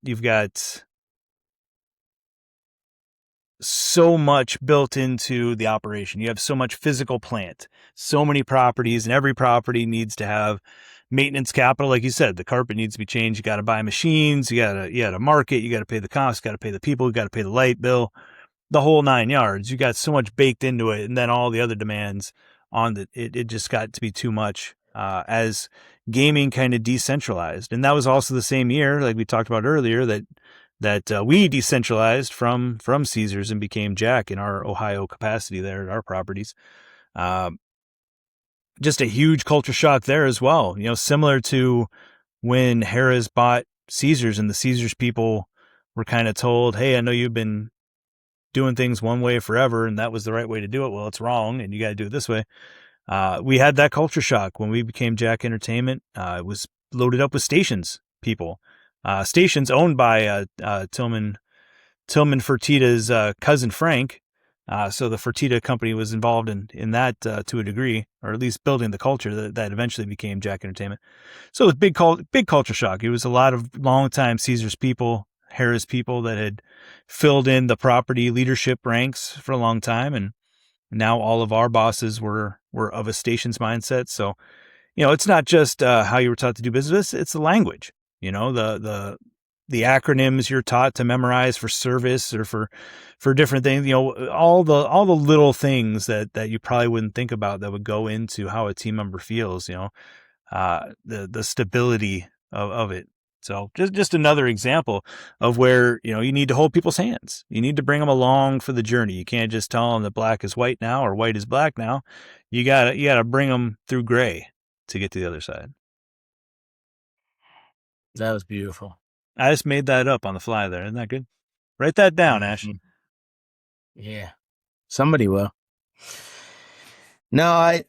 so much built into the operation. You have so much physical plant, so many properties, and every property needs to have maintenance capital. Like you said, the carpet needs to be changed. You got to buy machines. You got to market. You got to pay the costs. Got to pay the people. You got to pay the light bill, the whole 9 yards. You got so much baked into it, and then all the other demands on it just got to be too much as gaming kind of decentralized. And that was also the same year, like we talked about earlier, that we decentralized from Caesars and became Jack in our Ohio capacity there at our properties. Just a huge culture shock there as well. Similar to when Harrah's bought Caesars and the Caesars people were kind of told, hey, I know you've been doing things one way forever and that was the right way to do it. Well, it's wrong and you got to do it this way. We had that culture shock when we became Jack Entertainment. It was loaded up with Stations people. Stations owned by Tillman Fertitta's cousin Frank. So the Fertitta company was involved in that to a degree, or at least building the culture that eventually became Jack Entertainment. So it was big culture shock. It was a lot of longtime Caesars people, Harrah's people that had filled in the property leadership ranks for a long time, and now all of our bosses were of a Stations mindset. So, it's not just how you were taught to do business; it's the language. The acronyms you're taught to memorize for service or for different things. All the little things that you probably wouldn't think about that would go into how a team member feels. The stability of it. So just another example of where, you need to hold people's hands. You need to bring them along for the journey. You can't just tell them that black is white now or white is black now. You gotta bring them through gray to get to the other side. That was beautiful. I just made that up on the fly there. Isn't that good? Write that down, Ash. Yeah. Somebody will. No,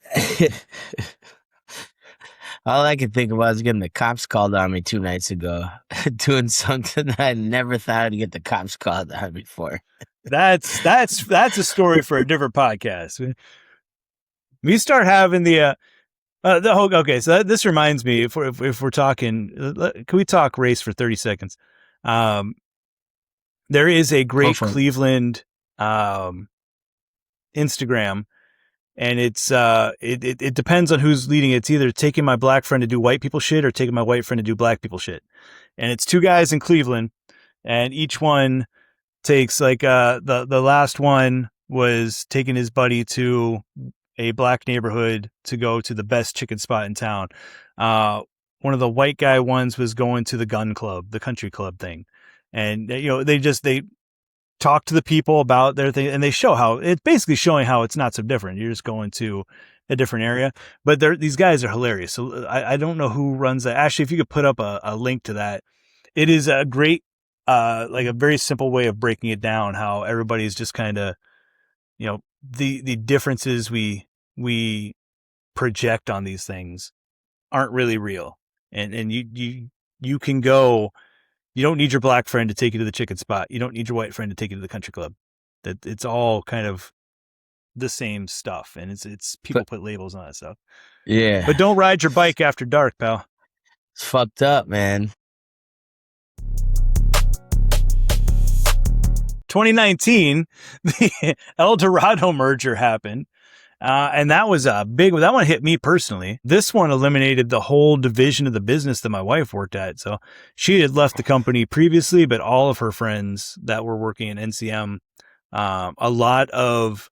all I could think about is getting the cops called on me 2 nights ago, doing something that I never thought I'd get the cops called on me for. That's a story for a different podcast. We start having the whole, okay. So this reminds me, if we're talking, can we talk race for 30 seconds? There is a great Cleveland Instagram. And it's it depends on who's leading it. It's either taking my black friend to do white people shit or taking my white friend to do black people shit. And it's 2 guys in Cleveland, and each one takes the last one was taking his buddy to a black neighborhood to go to the best chicken spot in town. One of the white guy ones was going to the gun club, the country club thing. And they talk to the people about their thing, and they show how it's basically showing how it's not so different. You're just going to a different area, but these guys are hilarious. So I don't know who runs that. Actually, if you could put up a link to that, it is a great, a very simple way of breaking it down, how everybody's just kind of, the differences we project on these things aren't really real. And you can go, you don't need your black friend to take you to the chicken spot. You don't need your white friend to take you to the country club. That it's all kind of the same stuff, and it's people put labels on that stuff. Yeah, but don't ride your bike after dark, pal. It's fucked up, man. 2019, the El Dorado merger happened. And that was a big one. That one hit me personally. This one eliminated the whole division of the business that my wife worked at. So she had left the company previously, but all of her friends that were working in NCM, a lot of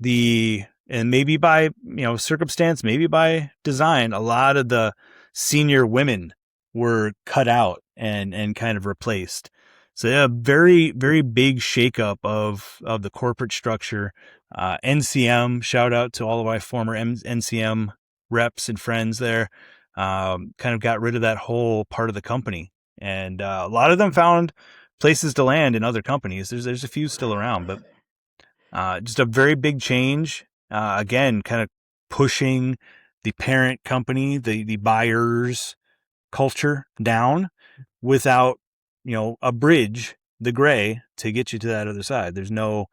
and maybe by, circumstance, maybe by design, a lot of the senior women were cut out and kind of replaced. So a very, very big shakeup of the corporate structure. NCM, shout out to all of my former NCM reps and friends there. kind of got rid of that whole part of the company. And a lot of them found places to land in other companies. There's a few still around, but just a very big change. Again, kind of pushing the parent company, the buyer's culture down without, a bridge, the gray, to get you to that other side. There's no,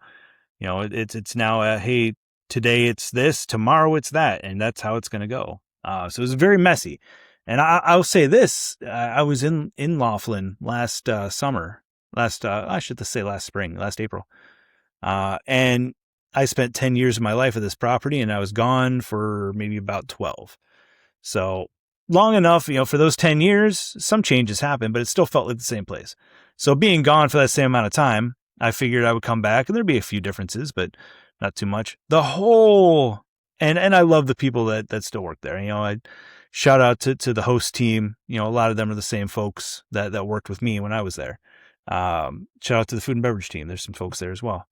it's now hey, today it's this, tomorrow it's that, and that's how it's going to go. So it was very messy. And I'll say this: I was in Laughlin last summer, I should say last spring, last April, and I spent 10 years of my life at this property, and I was gone for maybe about 12. So long enough, for those 10 years, some changes happened, but it still felt like the same place. So being gone for that same amount of time, I figured I would come back, and there'd be a few differences, but not too much. The whole, and I love the people that still work there. I shout out to the host team. A lot of them are the same folks that worked with me when I was there. Shout out to the food and beverage team. There's some folks there as well.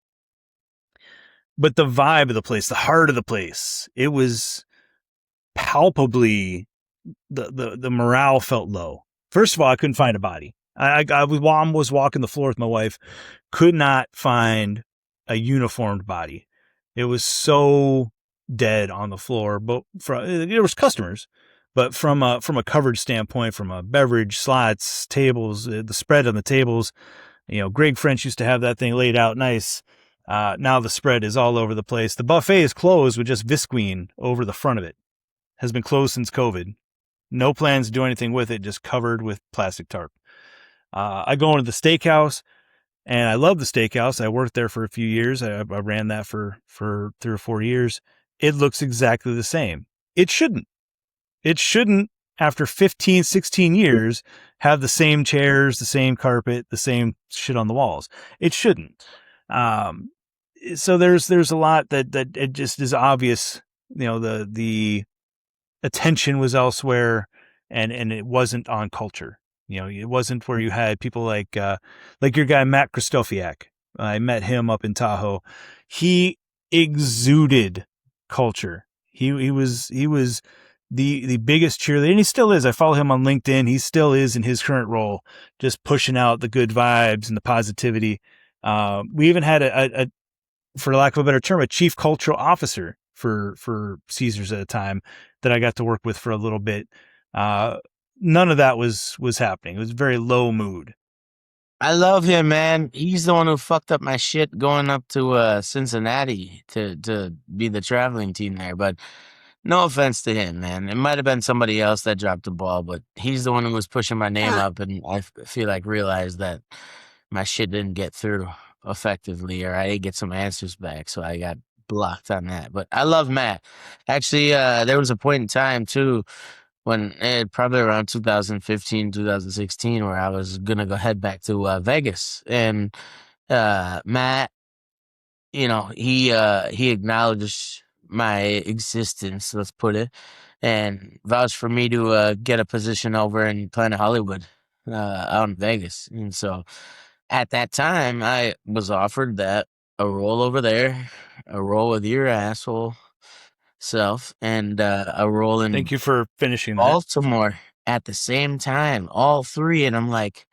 But the vibe of the place, the heart of the place, it was palpably, the morale felt low. First of all, I couldn't find a body. I was walking the floor with my wife, could not find a uniformed body. It was so dead on the floor. But there was customers, but from a coverage standpoint, from a beverage, slots, tables, the spread on the tables, Greg French used to have that thing laid out nice. Now the spread is all over the place. The buffet is closed with just visqueen over the front of it. Has been closed since COVID. No plans to do anything with it, just covered with plastic tarp. I go into the steakhouse, and I love the steakhouse. I worked there for a few years. I ran that for 3 or 4 years. It looks exactly the same. It shouldn't. It shouldn't, after 15, 16 years, have the same chairs, the same carpet, the same shit on the walls. It shouldn't. So there's a lot that it just is obvious. The attention was elsewhere, and it wasn't on culture. It wasn't where you had people like your guy Matt Kristofiak. I met him up in Tahoe. He exuded culture. He was the biggest cheerleader, and he still is. I follow him on LinkedIn. He still is in his current role, just pushing out the good vibes and the positivity. We even had a, for lack of a better term, a chief cultural officer for Caesars at a time that I got to work with for a little bit. None of that was happening. It was very low mood. I love him, man. He's the one who fucked up my shit going up to Cincinnati to be the traveling team there. But no offense to him, man. It might have been somebody else that dropped the ball, but he's the one who was pushing my name up, and I feel like realized that my shit didn't get through effectively, or I didn't get some answers back, so I got blocked on that. But I love Matt. Actually, there was a point in time too when probably around 2015, 2016, where I was gonna go head back to Vegas, and Matt, he acknowledged my existence, let's put it, and vouched for me to get a position over in Planet Hollywood, out in Vegas. And so at that time, I was offered that a role over there, a role with your asshole self, and a role in Thank you for finishing that. Baltimore at the same time, all three. And I'm like,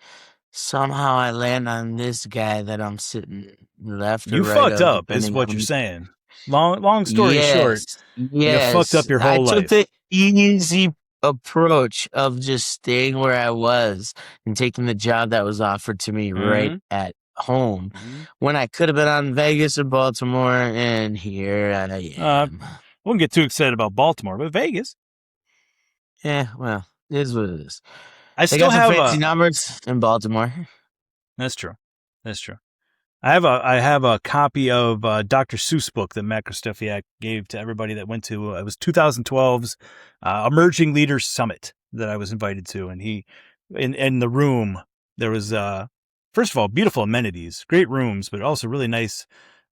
somehow I land on this guy that I'm sitting left or You right fucked of, up, is depending what on you're saying. Long story short, you fucked up your I whole took life. the easy approach of just staying where I was and taking the job that was offered to me right at home, when I could have been on Vegas or Baltimore, and here I am. Wouldn't get too excited about Baltimore, but Vegas. Yeah, well, it is what it is. I They still got some have fancy numbers in Baltimore. That's true. That's true. I have a copy of Dr. Seuss book that Matt Kristofiak gave to everybody that went to, it was 2012's Emerging Leaders Summit that I was invited to. And in the room, there was, first of all, beautiful amenities, great rooms, but also really nice,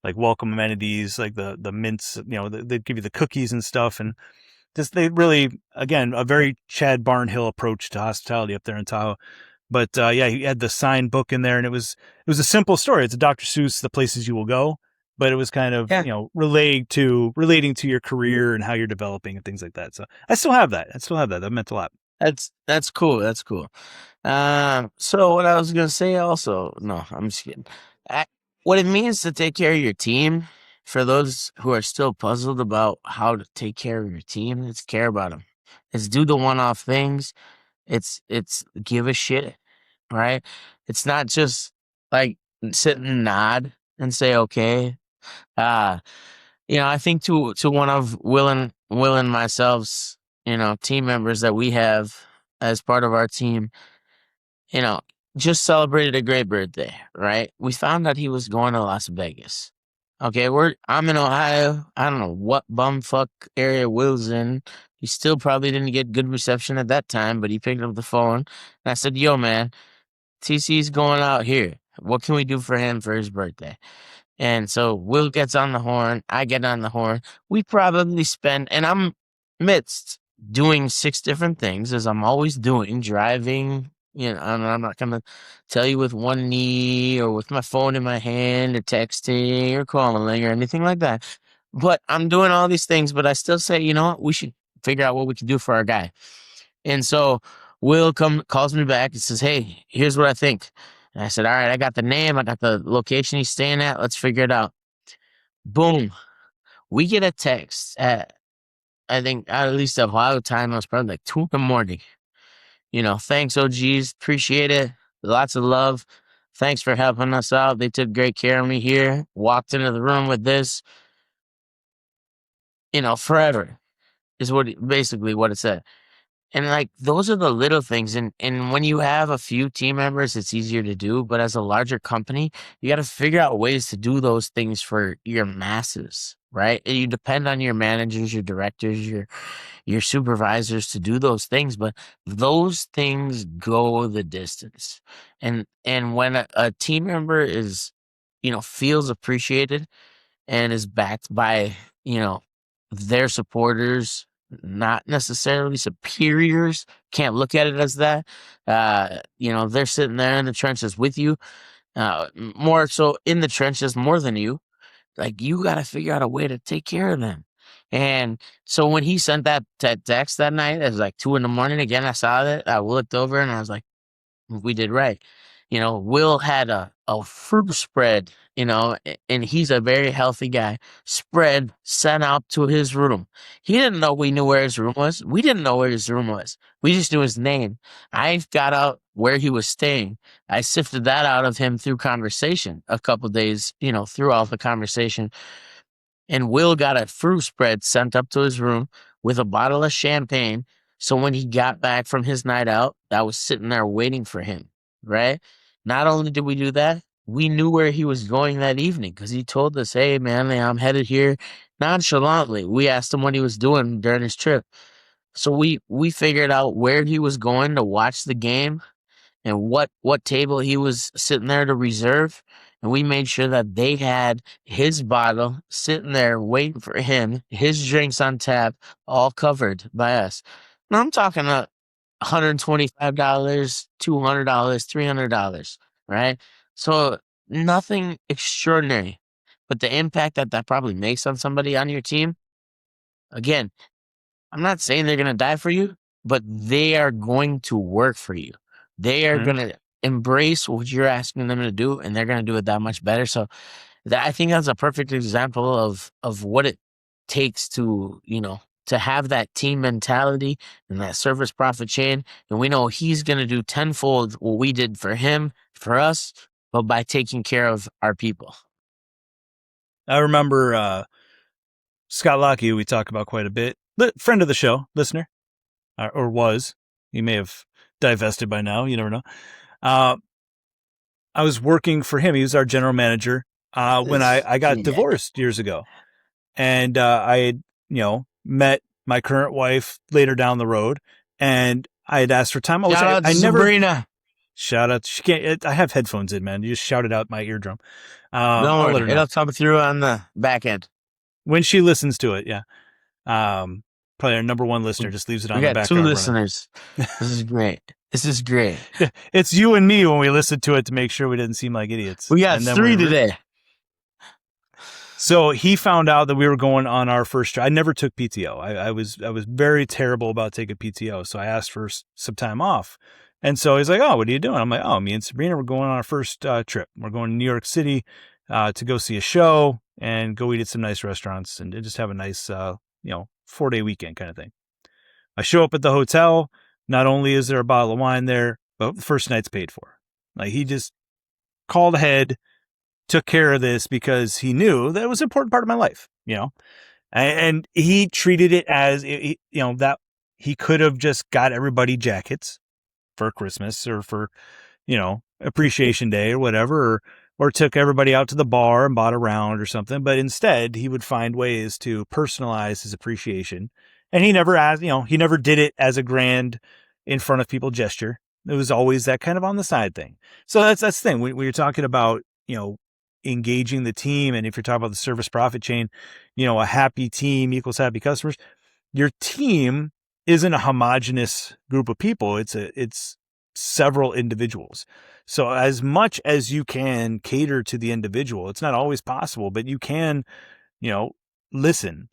like welcome amenities, like the mints, they give you the cookies and stuff. And just, they really, again, a very Chad Barnhill approach to hospitality up there in Tahoe. But yeah, he had the signed book in there, and it was a simple story. It's a Dr. Seuss, The Places You Will Go. but it was kind of, Yeah. relating to your career and how you're developing and things like that. So I still have that. That meant a lot. That's cool. That's cool. So what I was gonna say also, no, I'm just kidding. I, what it means to take care of your team, for those who are still puzzled about how to take care of your team, it's care about them. It's do the one-off things. It's give a shit, right? It's not just like sit and nod and say okay. Uh, I think to one of Will and myself's, team members that we have as part of our team, you know, just celebrated a great birthday, right? We found out he was going to Las Vegas. Okay, I'm in Ohio. I don't know what bumfuck area Will's in. He still probably didn't get good reception at that time, but he picked up the phone and I said, "Yo, man, TC's going out here. What can we do for him for his birthday?" And so Will gets on the horn. I get on the horn. We probably spend, and I'm midst doing 6 different things as I'm always doing, driving, and I'm not going to tell you with one knee or with my phone in my hand or texting or calling or anything like that. But I'm doing all these things, but I still say, you know what? We should figure out what we can do for our guy. And so Will calls me back and says, "Hey, here's what I think." And I said, "All right, I got the name, I got the location he's staying at. Let's figure it out." Boom. We get a text at, I think, at least Ohio time, it was probably like 2 in the morning. "Thanks, OGs. Appreciate it. Lots of love. Thanks for helping us out. They took great care of me here. Walked into the room with this, forever," is basically what it said. And like those are the little things. And when you have a few team members, it's easier to do. But as a larger company, you got to figure out ways to do those things for your masses, right? And you depend on your managers, your directors, your supervisors to do those things. But those things go the distance. And when a team member is, feels appreciated and is backed by, their supporters, not necessarily superiors, can't look at it as that. They're sitting there in the trenches with you, more so in the trenches more than you. Like, you got to figure out a way to take care of them. And so when he sent that text that night, it was like 2 in the morning. Again, I saw that. I looked over and I was like, we did right. Will had a fruit spread, and he's a very healthy guy, spread sent out to his room. He didn't know we knew where his room was. We didn't know where his room was. We just knew his name. I got out where he was staying. I sifted that out of him through conversation a couple days, through all the conversation. And Will got a fruit spread sent up to his room with a bottle of champagne. So when he got back from his night out, that was sitting there waiting for him, right? Not only did we do that, we knew where he was going that evening because he told us, "Hey, man, I'm headed here." Nonchalantly, we asked him what he was doing during his trip. So we figured out where he was going to watch the game and what table he was sitting there to reserve, and we made sure that they had his bottle sitting there waiting for him, his drinks on tap, all covered by us. Now I'm talking $125, $200, $300, right? So nothing extraordinary, but the impact that probably makes on somebody on your team, again, I'm not saying they're going to die for you, but they are going to work for you. They are going to embrace what you're asking them to do, and they're going to do it that much better. So I think that's a perfect example of what it takes to, to have that team mentality and that service profit chain. And we know he's going to do tenfold what we did for him, for us, but by taking care of our people. I remember Scott Lockheed, we talk about quite a bit. Friend of the show, listener, or was. He may have divested by now. You never know. I was working for him. He was our general manager when I got divorced years ago. And I had, met my current wife later down the road. And I had asked for time. Shout out to Sabrina. Shout out. She can't. I have headphones in, man. You just shouted out my eardrum. Don't worry. It'll come through on the back end. When she listens to it, yeah. Probably our number one listener just leaves it on the background. We got 2 listeners. This is great. This is great. It's you and me when we listen to it to make sure we didn't seem like idiots. We got 3 today. So he found out that we were going on our first trip. I never took PTO. I was very terrible about taking PTO. So I asked for some time off. And so he's like, "Oh, what are you doing?" I'm like, "Oh, me and Sabrina, we're going on our first trip. We're going to New York City to go see a show and go eat at some nice restaurants and just have a nice, 4-day weekend kind of thing." I show up at the hotel. Not only is there a bottle of wine there, but the first night's paid for. Like, he just called ahead, took care of this because he knew that it was an important part of my life, and he treated it as, that he could have just got everybody jackets for Christmas or for, appreciation day or whatever, or took everybody out to the bar and bought a round or something. But instead he would find ways to personalize his appreciation. And he never asked, he never did it as a grand in front of people gesture. It was always that kind of on the side thing. So that's the thing. When you're talking about, engaging the team, and if you're talking about the service profit chain, a happy team equals happy customers. Your team isn't a homogenous group of people. It's several individuals. So as much as you can cater to the individual, it's not always possible, but you can, listen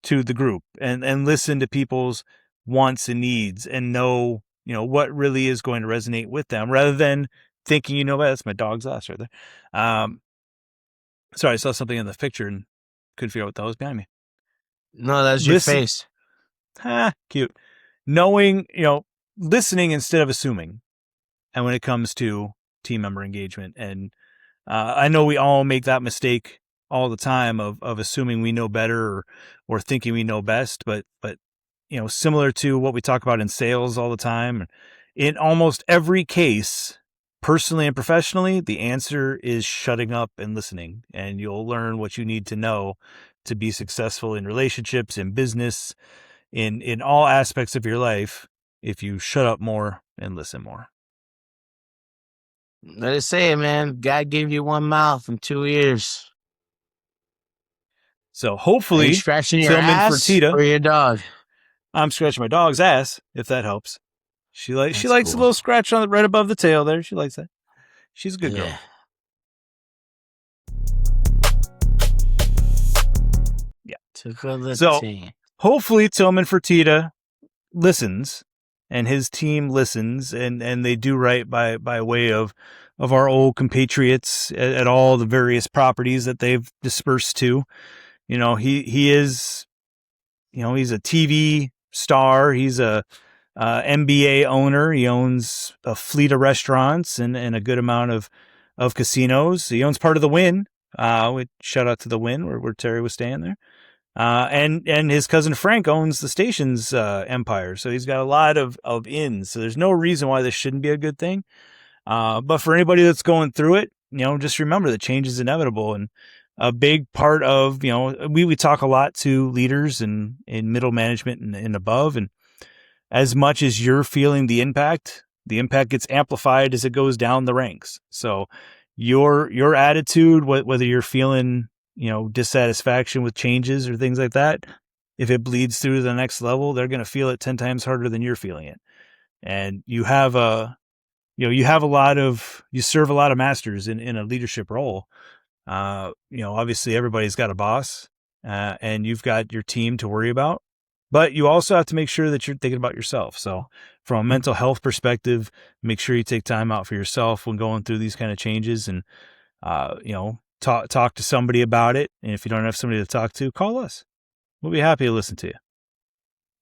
to the group and listen to people's wants and needs and know, what really is going to resonate with them rather than thinking, that's my dog's ass right there. Sorry, I saw something in the picture and couldn't figure out what that was behind me. No, that's your face. Cute. Knowing, listening instead of assuming. And when it comes to team member engagement, and I know we all make that mistake all the time of assuming we know better or thinking we know best, but similar to what we talk about in sales all the time, in almost every case, personally and professionally, the answer is shutting up and listening, and you'll learn what you need to know to be successful in relationships, in business, in all aspects of your life if you shut up more and listen more. Let it say it, man. God gave you one mouth and 2 ears. So Are hopefully, you scratching your Tillman ass Fertitta, or your dog? I'm scratching my dog's ass, if that helps. She likes That's a cool. little scratch on right above the tail there. She likes that. She's a good girl. Yeah. So hopefully Tillman Fertitta listens and his team listens and they do right by way of our old compatriots at all the various properties that they've dispersed to. He is, he's a TV star. He's a MBA owner. He owns a fleet of restaurants and a good amount of casinos. He owns part of the Wynn. Shout out to the Wynn where Terry was staying there. And his cousin Frank owns the station's empire. So he's got a lot of ins. So there's no reason why this shouldn't be a good thing. But for anybody that's going through it, just remember that change is inevitable. And a big part of, we talk a lot to leaders and in middle management and above. And as much as you're feeling the impact gets amplified as it goes down the ranks. So your attitude, whether you're feeling, dissatisfaction with changes or things like that, if it bleeds through to the next level, they're going to feel it 10 times harder than you're feeling it. And you serve a lot of masters in a leadership role. Obviously everybody's got a boss, and you've got your team to worry about, but you also have to make sure that you're thinking about yourself. So from a mental health perspective, make sure you take time out for yourself when going through these kind of changes and, talk to somebody about it. And if you don't have somebody to talk to, call us. We'll be happy to listen to you,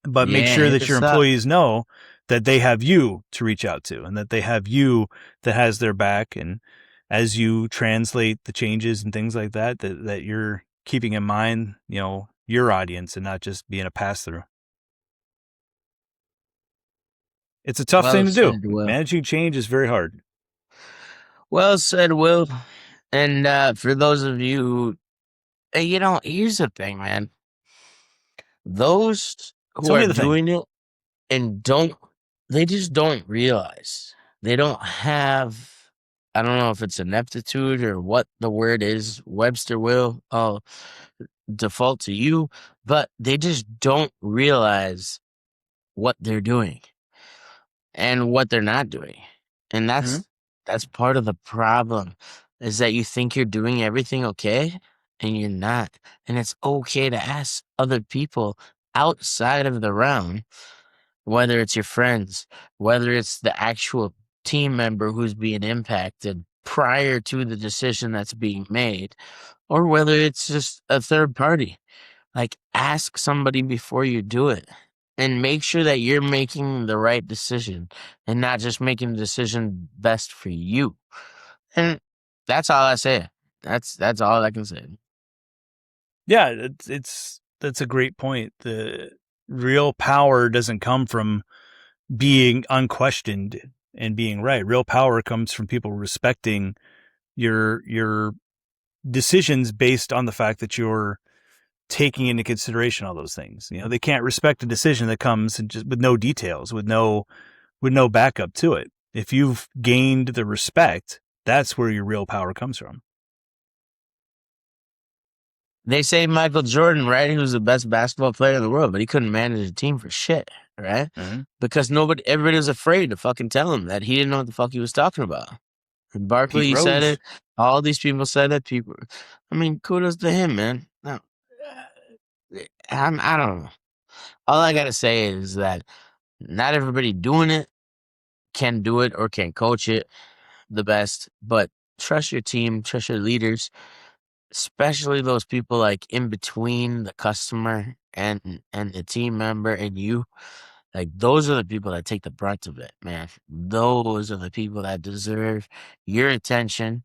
but make sure that your employees know that they have you to reach out to and that they have you that has their back. And as you translate the changes and things like that, that you're keeping in mind, your audience and not just being a pass through. It's a tough thing to do. Managing change is very hard. Well said, Will. And for those of you who, here's the thing, man. Those who are doing it and they just don't realize. They don't have, I don't know if it's ineptitude or what the word is. Webster will, I'll default to you, but they just don't realize what they're doing and what they're not doing. And that's part of the problem, is that you think you're doing everything okay and you're not. And it's okay to ask other people outside of the realm, whether it's your friends, whether it's the actual team member who's being impacted prior to the decision that's being made, or whether it's just a third party. Like, ask somebody before you do it and make sure that you're making the right decision and not just making the decision best for you. And that's all I say. That's all I can say. Yeah, that's a great point. The real power doesn't come from being unquestioned and being right. Real power comes from people respecting your decisions based on the fact that you're taking into consideration all those things. You know, they can't respect a decision that comes just with no details, with no backup to it. If you've gained the respect, that's where your real power comes from. They say Michael Jordan, right? He was the best basketball player in the world, but he couldn't manage a team for shit, right? Mm-hmm. Because everybody was afraid to fucking tell him that he didn't know what the fuck he was talking about. And Barkley said it. All these people said it. I mean, kudos to him, man. No, I don't know. All I gotta say is that not everybody doing it can do it or can coach it the best, but trust your team, trust your leaders, especially those people like in between the customer and the team member and you. Like, those are the people that take the brunt of it, man. Those are the people that deserve your attention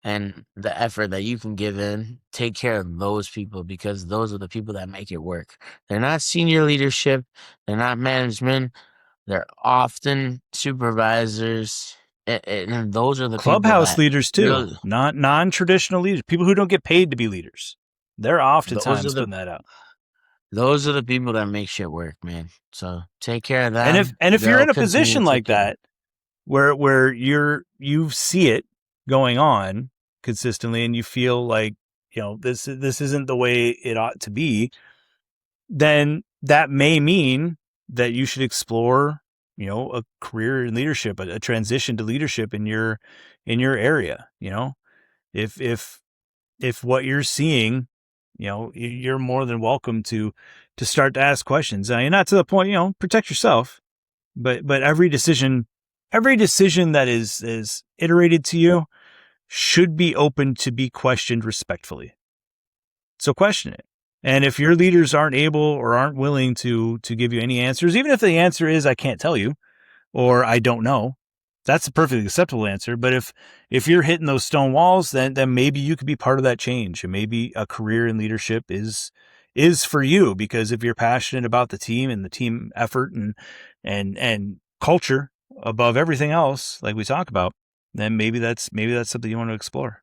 and the effort that you can give in. Take care of those people, because those are the people that make it work. They're not senior leadership. They're not management. They're often supervisors. And those are the clubhouse people leaders too, really, not non-traditional leaders, people who don't get paid to be leaders. They're oftentimes putting that out. Those are the people that make shit work, man. So take care of that. And if you're in a position like that, where you see it going on consistently, and you feel like, you know, this isn't the way it ought to be, then that may mean that you should explore, you know, a career in leadership, a transition to leadership in your area. You know, if what you're seeing, you know, you're more than welcome to start to ask questions. You're not to the point, you know, protect yourself, but every decision that is iterated to you should be open to be questioned respectfully. So question it. And if your leaders aren't able or aren't willing to give you any answers, even if the answer is, I can't tell you, or I don't know, that's a perfectly acceptable answer. But if you're hitting those stone walls, then maybe you could be part of that change. And maybe a career in leadership is for you, because if you're passionate about the team and the team effort and culture above everything else, like we talk about, then maybe that's something you want to explore.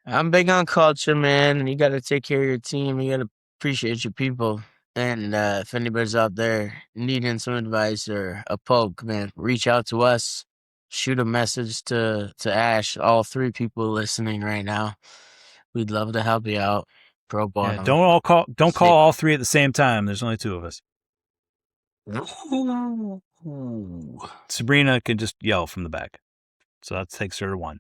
I'm big on culture, man. You got to take care of your team. You got to appreciate your people. And if anybody's out there needing some advice or a poke, man, reach out to us. Shoot a message to Ash. All three people listening right now, we'd love to help you out. Pro bono. Yeah, don't call all three at the same time. There's only two of us. Sabrina can just yell from the back, so that takes her to one.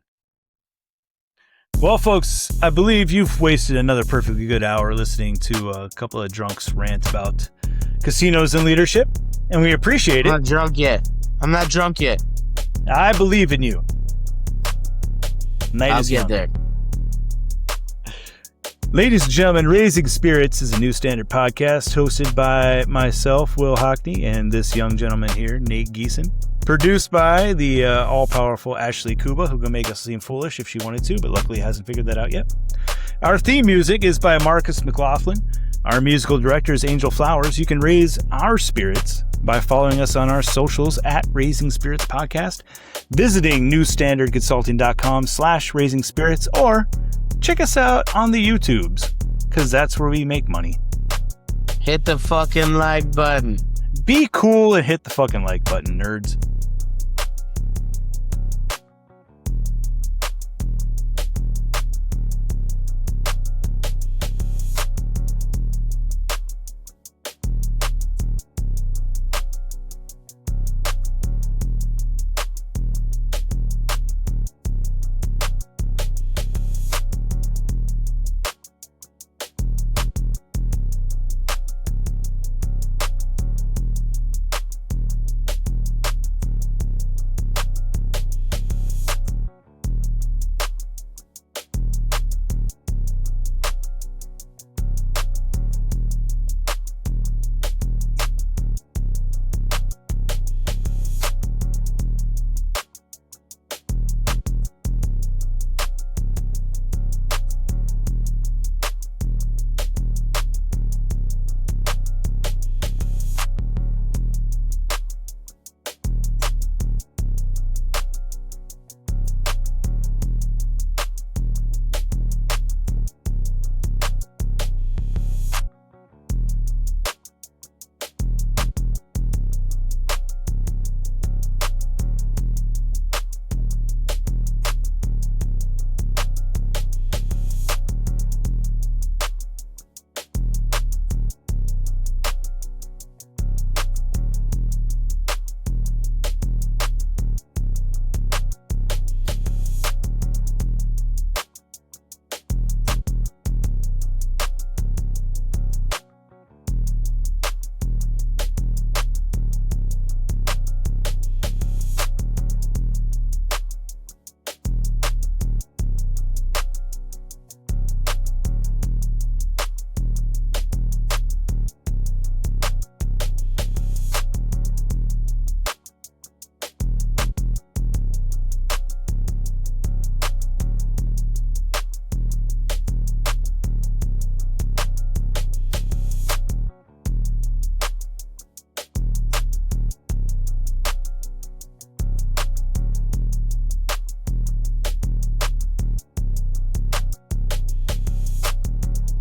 Well, folks, I believe you've wasted another perfectly good hour listening to a couple of drunks rant about casinos and leadership, and we appreciate it. I'm not drunk yet. I believe in you. I'll get there. Ladies and gentlemen, Raising Spirits is a New Standard podcast hosted by myself, Will Hockney, and this young gentleman here, Nate Geeson. Produced by the all-powerful Ashley Kuba, who can make us seem foolish if she wanted to, but luckily hasn't figured that out yet. Our theme music is by Marcus McLaughlin. Our musical director is Angel Flowers. You can raise our spirits by following us on our socials at Raising Spirits Podcast, visiting newstandardconsulting.com/Raising Spirits, or check us out on the YouTubes, because that's where we make money. Hit the fucking like button. Be cool and hit the fucking like button, nerds.